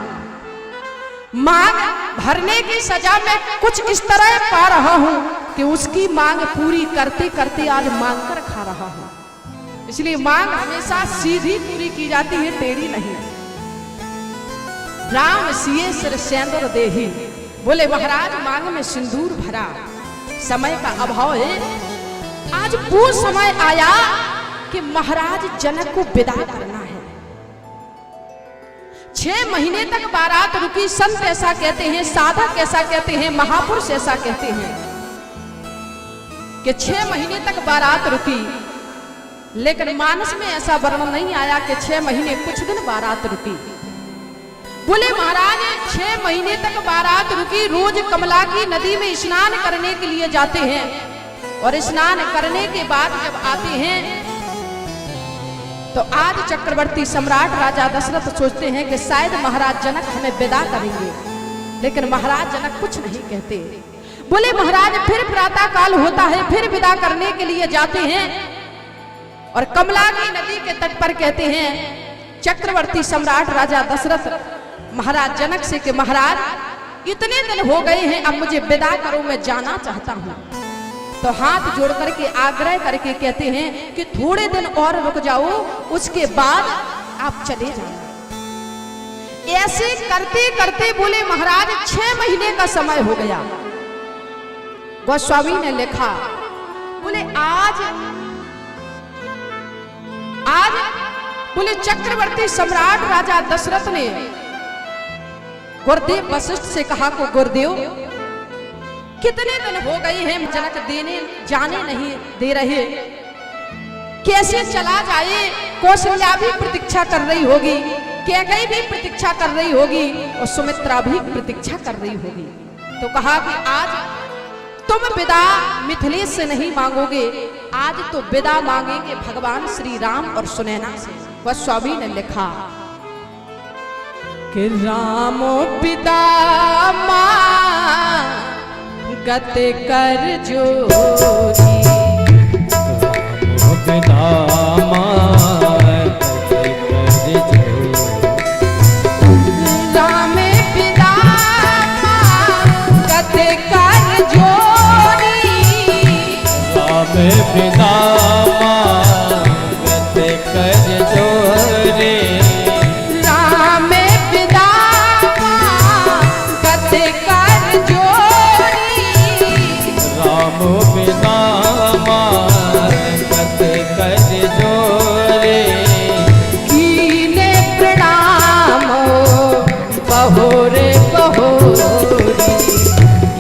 मांग भरने की सजा में कुछ इस तरह पा रहा हूं कि उसकी मांग पूरी करते करते आज मांग कर खा रहा हूं। इसलिए मांग हमेशा सीधी पूरी की जाती है, टेढ़ी नहीं। राम सिए सिर सेंदूर देहि। बोले महाराज, मांग में सिंदूर भरा, समय का अभाव है। आज वो समय आया कि महाराज जनक को विदा करना है। 6 महीने तक बारात रुकी। संत ऐसा कहते हैं, साधक ऐसा कहते हैं, महापुरुष ऐसा कहते हैं कि 6 महीने तक बारात रुकी। लेकिन मानस में ऐसा वर्णन नहीं आया कि 6 महीने कुछ दिन बारात रुकी। बोले महाराज, 6 महीने तक बारात रुकी। रोज कमला की नदी में स्नान करने के लिए जाते हैं, और स्नान करने के बाद जब आते हैं तो आज चक्रवर्ती सम्राट राजा दशरथ सोचते हैं कि शायद महाराज जनक हमें विदा करेंगे, लेकिन महाराज जनक कुछ नहीं कहते। बोले महाराज, फिर प्रातः काल होता है, फिर विदा करने के लिए जाते हैं, और कमला की नदी के तट पर कहते हैं चक्रवर्ती सम्राट राजा दशरथ महाराज जनक से कि महाराज इतने दिन हो गए हैं, अब मुझे विदा करो, मैं जाना चाहता हूं। तो हाथ जोड़ करके आग्रह करके कहते हैं कि थोड़े दिन और रुक जाओ, उसके बाद आप चले जाना। ऐसे करते करते बोले महाराज 6 महीने का समय हो गया। गोस्वामी ने लिखा, बोले आज बोले चक्रवर्ती सम्राट राजा दशरथ ने गुरुदेव वशिष्ठ से कहा को गुरुदेव कितने दिन हो गए हैं, जनक जाने नहीं दे रहे, कैसे चला जाए। कौशल्या भी प्रतीक्षा कर रही होगी, कैकेयी भी प्रतीक्षा कर रही होगी और सुमित्रा भी प्रतीक्षा कर रही होगी। तो कहा कि आज तुम विदा मिथिलेश से नहीं मांगोगे, आज तो विदा मांगेंगे भगवान श्री राम और सुनैना से। गोस्वामी ने लिखा कि रामो विदा मांगत कर जोरी, विदा मांगत कर जोरी, राम विदा मांगत कर जोरी, राम विदा मांगत कर जोरी, राम विदा मांगत कर जोरी, राम विदा मांगत कर जोरी, कीने प्रणाम बहोरे बहोरी,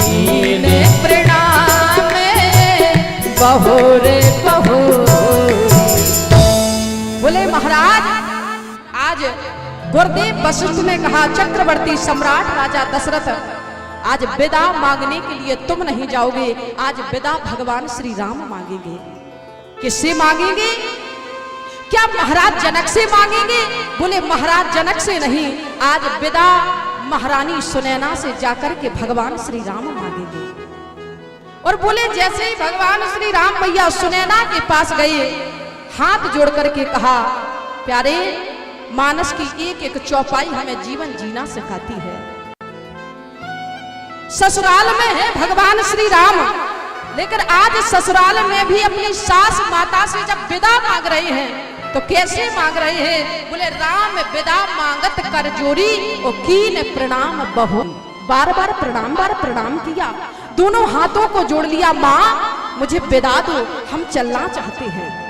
कीने प्रणाम बहोरे बहोरी। बोले महाराज आज गुरुदेव वशिष्ठ ने कहा चक्रवर्ती सम्राट राजा दशरथ आज विदा मांगने के लिए तुम नहीं जाओगे, आज विदा भगवान श्री राम मांगेंगे। किससे मांगेंगे? क्या महाराज जनक से मांगेंगे? बोले महाराज जनक से नहीं, आज विदा महारानी सुनैना से जाकर के भगवान श्री राम मांगेंगे। और बोले जैसे ही भगवान श्री राम मैया सुनैना के पास गए, हाथ जोड़ करके कहा प्यारे मानस की एक एक चौपाई हमें जीवन जीना सिखाती है। ससुराल में है भगवान श्री राम, लेकिन आज ससुराल में भी अपनी सास माता से जब विदा मांग रहे हैं तो कैसे मांग रहे हैं? बोले राम विदा मांगत कर जोरी और कीन प्रणाम बहु। बार बार प्रणाम किया, दोनों हाथों को जोड़ लिया, माँ मुझे विदा दो, हम चलना चाहते हैं।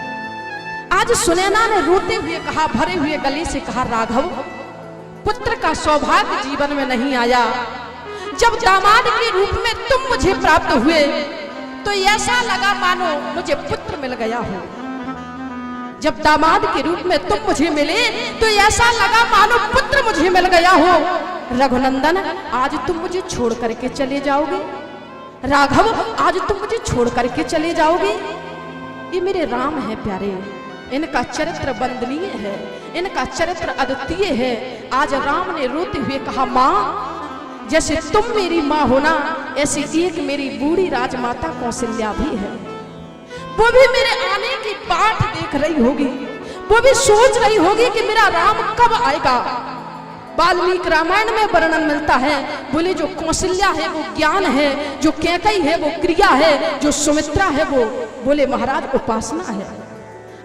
आज सुनैना ने रोते हुए कहा, भरे हुए गले से कहा, राघव पुत्र का सौभाग्य जीवन में नहीं आया, जब दामाद के रूप में तुम मुझे प्राप्त हुए तो ऐसा लगा मानो मुझे पुत्र मिल गया हो। जब दामाद के रूप में तुम मुझे मिले तो ऐसा लगा मानो पुत्र मुझे मिल गया हो। रघुनंदन आज तुम मुझे छोड़ करके चले जाओगे, राघव आज तुम मुझे छोड़ करके चले जाओगे। ये मेरे राम है प्यारे, इनका चरित्र वंदनीय है, इनका चरित्र अद्वितीय है। आज राम ने रोते हुए कहा, माँ जैसे तुम मेरी माँ हो ना, ऐसी एक मेरी बूढ़ी राजमाता कौशल्या भी है, वो भी मेरे आने की बाट देख रही होगी, वो भी सोच रही होगी कि मेरा राम कब आएगा। वाल्मीकि रामायण में वर्णन मिलता है, बोले जो कौशल्या है वो ज्ञान है, जो कैकेयी है वो क्रिया है, जो सुमित्रा है वो बोले महाराज उपासना है।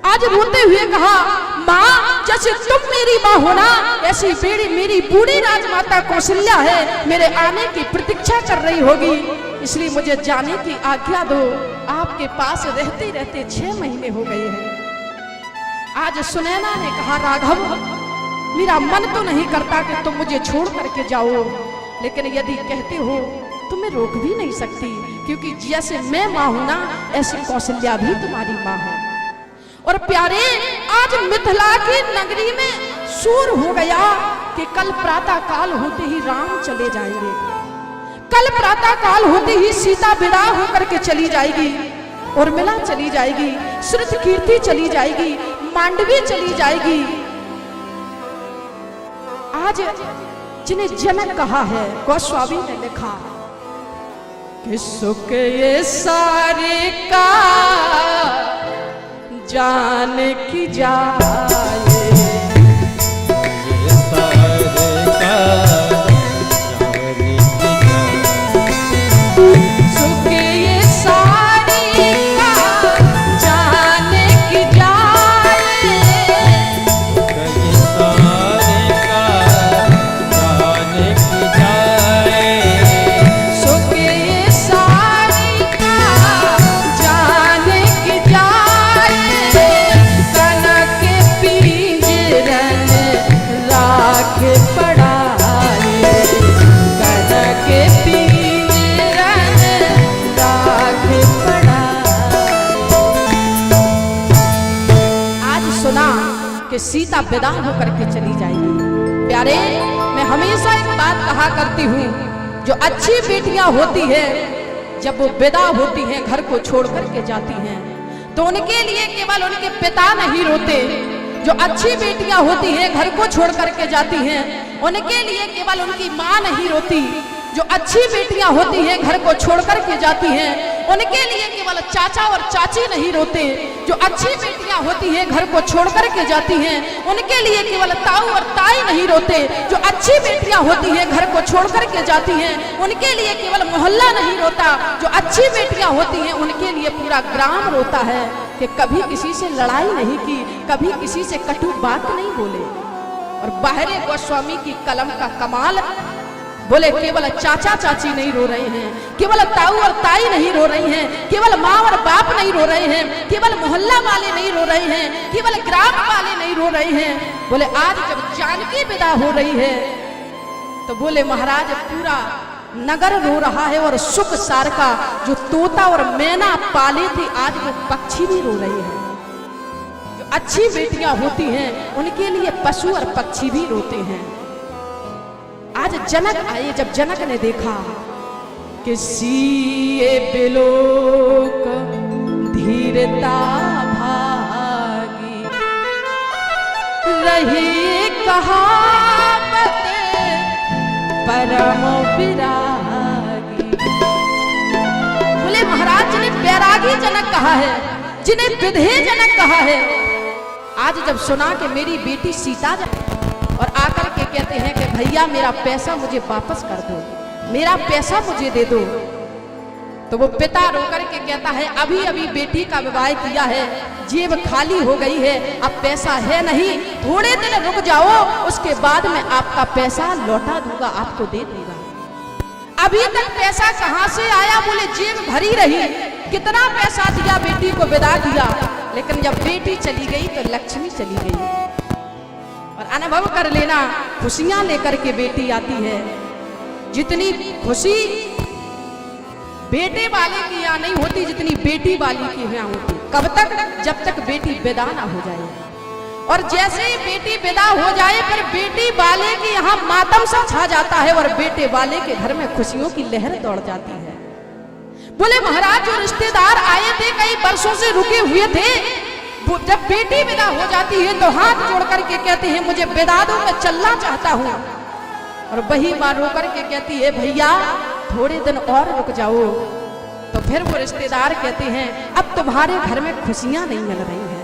आज रोते हुए कहा, माँ जैसे तुम मेरी माँ हो ना, ऐसी मेरी बूढ़ी राजमाता कौशल्या है, मेरे आने की प्रतीक्षा कर रही होगी, इसलिए मुझे जाने की आज्ञा दो। आपके पास रहते रहते 6 महीने हो गए हैं। आज सुनैना ने कहा, राघव मेरा मन तो नहीं करता कि तुम मुझे छोड़ करके जाओ, लेकिन यदि कहते हो तो मैं रोक भी नहीं सकती, क्योंकि जैसे मैं माँ हूं ना, ऐसी कौशल्या भी तुम्हारी माँ है। और प्यारे आज मिथिला की नगरी में सूर हो गया कि कल प्रातः काल होते ही राम चले जाएंगे, कल प्रातः काल होते ही सीता विदा होकर के चली जाएगी, उर्मिला चली जाएगी, श्रुत कीर्ति चली जाएगी, मांडवी चली जाएगी। आज जिन्हें जनक कहा है, गोस्वामी ने लिखा कि सुख ये सारे का जान की जाए ये सारे का जाने की जाए। सुख ये सारी का जाने की जाए ये सारे का जाने की जाए। सुख ये सारी का जाने की जाए कनक पिंजरन राख पड़ाए कनक पिंजरन राख पड़ाए। आज सुना कि सीता विदा होकर के चली जाएगी। प्यारे, मैं हमेशा एक बात कहा करती हूँ, जो अच्छी बेटियां होती है जब वो विदा होती हैं, घर को छोड़ करके जाती हैं, तो उनके लिए केवल उनके पिता नहीं रोते। जो अच्छी बेटियां होती हैं घर को छोड़ करके जाती हैं, उनके लिए केवल उनकी माँ नहीं रोती। जो अच्छी बेटियां होती हैं घर को छोड़ करके जाती हैं, उनके लिए केवल चाचा और चाची नहीं रोते। जो अच्छी बेटियां होती हैं घर को छोड़ करके जाती हैं, उनके लिए केवल ताऊ और ताई नहीं रोते। जो अच्छी बेटियां होती हैं घर को छोड़ करके जाती हैं, उनके लिए केवल मोहल्ला नहीं रोता। जो अच्छी बेटियां होती हैं उनके लिए पूरा ग्राम रोता है कि कभी किसी से लड़ाई नहीं की, कभी किसी से कटु बात नहीं बोले। और बाहरे गोस्वामी की कलम का कमाल, बोले केवल चाचा चाची नहीं रो रहे हैं, केवल ताऊ और ताई नहीं रो रही हैं, केवल माँ और बाप नहीं रो रहे हैं, केवल मोहल्ला वाले नहीं रो रहे हैं, केवल ग्राम वाले नहीं रो रहे हैं। बोले आज जब जानकी विदा हो रही है तो बोले महाराज पूरा नगर रो रहा है। और सुख सार का जो तोता और मैना पाले थे, आज वो पक्षी भी रो रहे हैं। जो अच्छी बेटियां होती हैं उनके लिए पशु और पक्षी भी रोते हैं। आज जनक आए, जब जनक ने देखा कि सीए बिलोक धीरता भागी रही कहावत परम विरागी। बोले महाराज जिन्हें बैरागी जनक कहा है, जिन्हें विधे जनक कहा है, आज जब सुना कि मेरी बेटी सीता और आकर के कहते हैं कि भैया मेरा पैसा मुझे वापस कर दो, मेरा पैसा मुझे दे दो, तो वो पिता रोकर के कहता है अभी अभी बेटी का विवाह किया है, जेब खाली हो गई है, अब पैसा है नहीं, थोड़े दिन रुक जाओ, उसके बाद मैं आपका पैसा लौटा दूंगा, आपको दे दूंगा। अभी तक पैसा कहां से आया? बोले जेब भरी रही, कितना पैसा दिया, बेटी को विदा किया, लेकिन जब बेटी चली गई तो लक्ष्मी चली गई। और अनुभव कर लेना, खुशियां लेकर के बेटी आती है, जितनी खुशी बेटे वाले की यहाँ नहीं होती जितनी बेटी वाली की यहाँ होती। कब तक? जब तक बेटी विदा ना हो जाए। और जैसे ही बेटी विदा हो जाए फिर बेटी वाले की यहाँ मातम सा छा जाता है और बेटे वाले के घर में खुशियों की लहर दौड़ जाती है। बोले महाराज जो रिश्तेदार आए थे कई वर्षों से रुके हुए थे, जब बेटी विदा हो जाती है तो हाथ जोड़ करके कहते हैं मुझे विदा दो, मैं चलना चाहता हूँ। और वही माँ रो करके कहती है भैया थोड़े दिन और रुक जाओ। तो फिर वो रिश्तेदार कहते हैं अब तुम्हारे घर में खुशियां नहीं मिल रही हैं।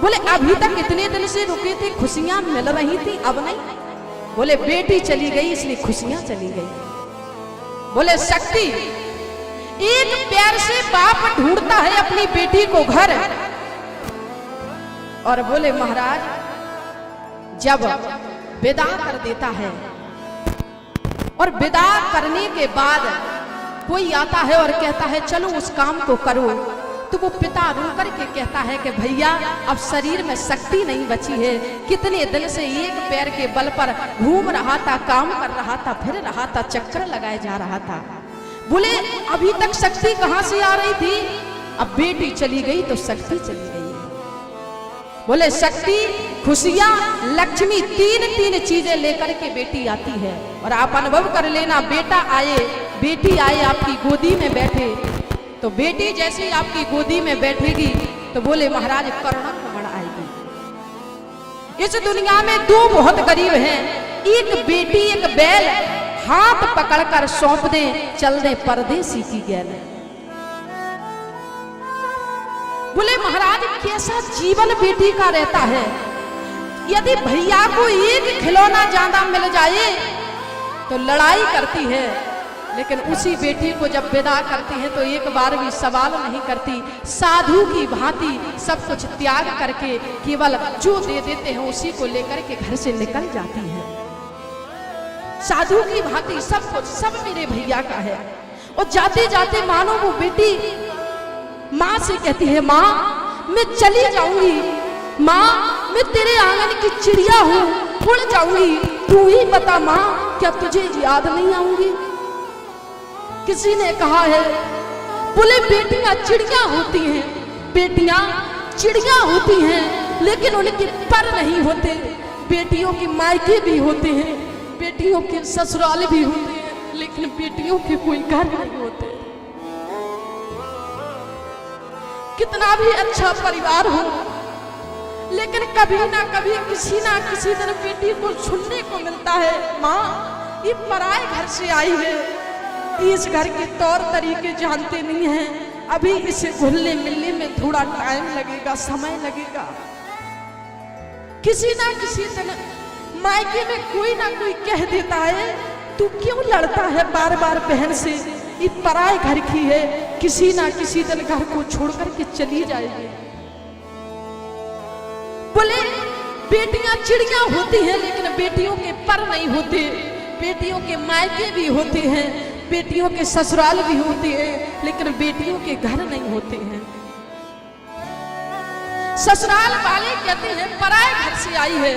बोले अभी तक इतने दिन से रुके थे, खुशियां मिल रही थी, अब नहीं। बोले बेटी चली गई इसलिए खुशियां चली गई। बोले शक्ति, एक पैर से बाप ढूंढता है अपनी बेटी को घर। और बोले महाराज जब विदा कर देता है और विदा करने के बाद कोई आता है और कहता है चलो उस काम को करो, तो वो पिता रो करके कहता है कि भैया अब शरीर में शक्ति नहीं बची है, कितने दिन से एक पैर के बल पर घूम रहा था, काम कर रहा था, फिर रहा था, चक्कर लगाए जा रहा था। बोले अभी तक शक्ति कहां से आ रही थी? अब बेटी चली गई तो शक्ति चली गई। बोले शक्ति, खुशियां, लक्ष्मी, तीन चीजें लेकर के बेटी आती है। और आप अनुभव कर लेना, बेटा आए, बेटी आए, आपकी गोदी में बैठे, तो बेटी जैसे ही आपकी गोदी में बैठेगी तो बोले महाराज करुणा कमड़ आएगी। इस दुनिया में दो बहुत गरीब हैं, एक बेटी एक बैल, हाथ पकड़कर सौंप दे, चल दे परदेसी की गैल। बोले महाराज कैसा जीवन बेटी का रहता है। यदि भैया को एक खिलौना ज्यादा मिल जाए तो लड़ाई करती है, लेकिन उसी बेटी को जब विदा करती है तो एक बार भी सवाल नहीं करती। साधु की भांति सब कुछ त्याग करके केवल जो दे देते हैं उसी को लेकर के घर से निकल जाती है। साधु की भांति सब कुछ सब मेरे भैया का है। और जाते जाते मानो वो बेटी माँ से कहती है, माँ मैं चली जाऊंगी, माँ मैं तेरे आंगन की चिड़िया हूँ, उड़ जाऊंगी, तू ही बता माँ क्या तुझे याद नहीं आऊंगी। किसी ने कहा है, बोले बेटियां चिड़िया होती हैं, बेटियां चिड़िया होती हैं, लेकिन उनके पर नहीं होते। बेटियों के मायके भी होते हैं, बेटियों के ससुराल भी होते हैं, लेकिन बेटियों के कोई घर नहीं होते। कितना भी अच्छा परिवार हो, लेकिन कभी ना कभी किसी ना किसी दिन बेटी को सुनने को मिलता है, माँ ये पराए घर से आई है, इस घर के तौर तरीके जानते नहीं हैं, अभी इसे घुलने मिलने में थोड़ा टाइम लगेगा, समय लगेगा। किसी ना किसी दिन मायके में कोई ना कोई कह देता है, तू क्यों लड़ता है बार बार बहन से, ये पराए घर की है, किसी ना किसी दिन घर को छोड़ करके चली जाएगी। बोले बेटियां चिड़िया होती हैं, लेकिन बेटियों के पर नहीं होते, बेटियों के मायके भी होते हैं, बेटियों के ससुराल भी होते हैं, लेकिन बेटियों के घर नहीं होते हैं। ससुराल वाले कहते हैं पराए घर से आई है,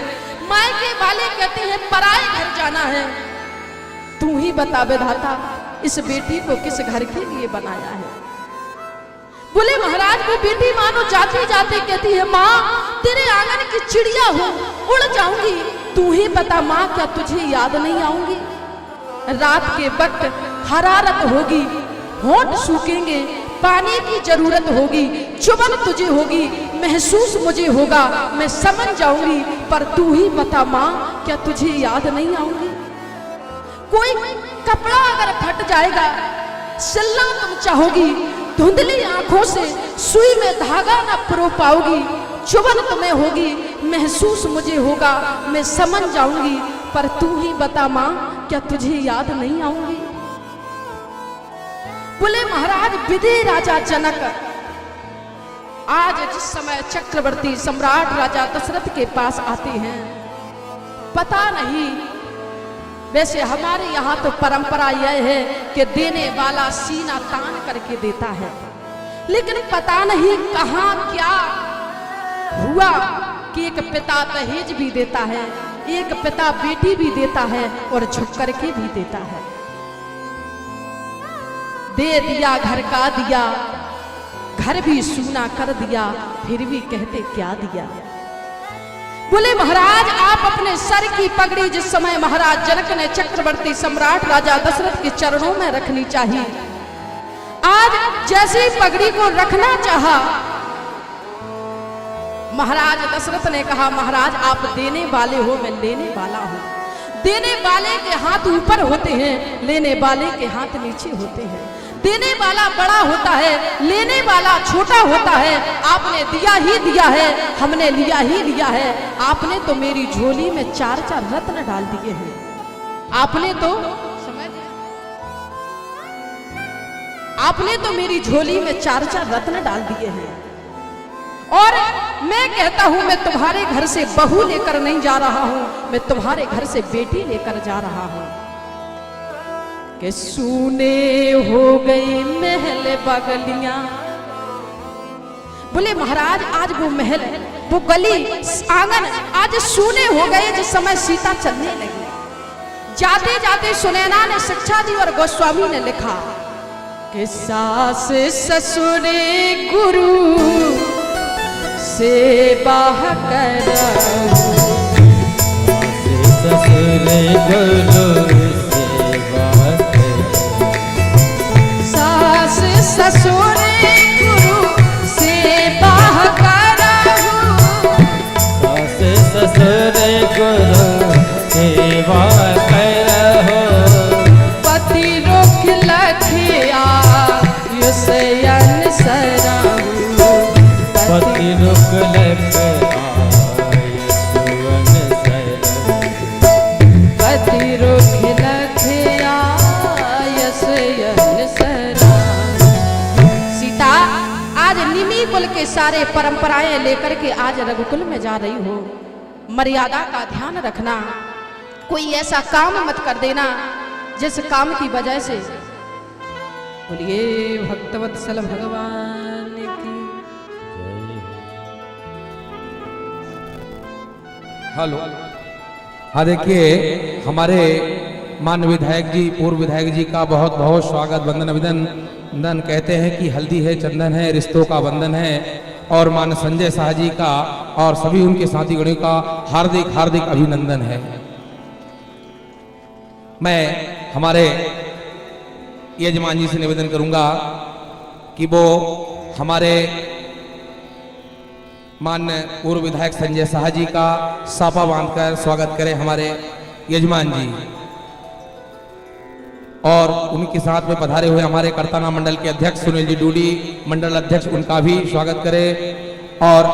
मायके वाले कहते हैं पराए घर जाना है। तू ही बता विधाता इस बेटी को किस घर के लिए बनाया है। बोले महाराज वो बेटी मानो जाते जाते कहती है, माँ तेरे आंगन की चिड़िया हूँ, उड़ जाऊंगी, तू ही बता माँ क्या तुझे याद नहीं आऊंगी। रात के वक्त हरारत होगी, होंठ सूखेंगे, पानी की जरूरत होगी, चुभन तुझे होगी, महसूस मुझे होगा, मैं समझ जाऊंगी, पर तू ही बता माँ क्या तुझे याद नहीं आऊंगी। कोई कपड़ा अगर फट जाएगा, सिलना तुम चाहोगी, धुंधली आंखों से सुई में धागा न पिरो पाओगी, चुभन तुम्हें होगी, महसूस मुझे होगा, मैं समझ जाऊंगी, पर तू ही बता माँ क्या तुझे याद नहीं आऊंगी। बोले महाराज विदे राजा जनक आज जिस समय चक्रवर्ती सम्राट राजा दशरथ के पास आते हैं, पता नहीं, वैसे हमारे यहाँ तो परंपरा यह है कि देने वाला सीना तान करके देता है, लेकिन पता नहीं कहाँ क्या हुआ कि एक पिता दहेज भी देता है, एक पिता बेटी भी देता है और झुक करके भी देता है। दे दिया घर का दिया, घर भी सूना कर दिया, फिर भी कहते क्या दिया। बोले महाराज आप अपने सर की पगड़ी जिस समय महाराज जनक ने चक्रवर्ती सम्राट राजा दशरथ के चरणों में रखनी चाहिए, आज जैसे ही पगड़ी को रखना चाहा, महाराज दशरथ ने कहा महाराज आप देने वाले हो, मैं लेने वाला हूं। देने वाले के हाथ ऊपर होते हैं, लेने वाले के हाथ नीचे होते हैं। देने वाला बड़ा होता है, लेने वाला छोटा होता है। आपने दिया ही दिया है, हमने लिया ही लिया है। आपने तो मेरी झोली में 4-4 रत्न डाल दिए हैं। आपने तो मेरी झोली में 4-4 रत्न डाल दिए हैं। और मैं कहता हूं मैं तुम्हारे घर से बहू लेकर नहीं जा रहा हूं, मैं तुम्हारे घर से बेटी लेकर जा रहा हूं। कि सूने हो गई महल बगलियां। बोले महाराज आज वो महल, वो गली, आंगन आज सूने हो गए जिस समय सीता चलने लगी। जाते जाते सुनैना ने शिक्षा दी और गोस्वामी ने लिखा कि सास ससुर गुरु सेवा कर, ससुर गुरु ससुर गुरु सेवा करहु, सास ससुर गुरु सेवा करहु, पति रोक लखिया युसयन सरहु, सारे परंपराएं लेकर के आज रघुकुल में जा रही हो, मर्यादा का ध्यान रखना। कोई ऐसा काम मत कर देना जिस काम की वजह से, बोलिए भक्तवत्सल भगवान की। हेलो। हाँ देखिए, हमारे माननीय विधायक जी, पूर्व विधायक जी का बहुत बहुत स्वागत, वंदन अभिनंदन। कहते हैं कि हल्दी है, चंदन है, रिश्तों का बंधन है। और माननीय संजय शाह जी का और सभी उनके साथी गणों का हार्दिक हार्दिक अभिनंदन है। मैं हमारे यजमान जी से निवेदन करूंगा कि वो हमारे माननीय पूर्व विधायक संजय शाह जी का साफा बांधकर स्वागत करें हमारे यजमान जी, और उनके साथ में पधारे हुए हमारे कर्ताना मंडल के अध्यक्ष सुनील जी डूडी, मंडल अध्यक्ष, उनका भी स्वागत करें। और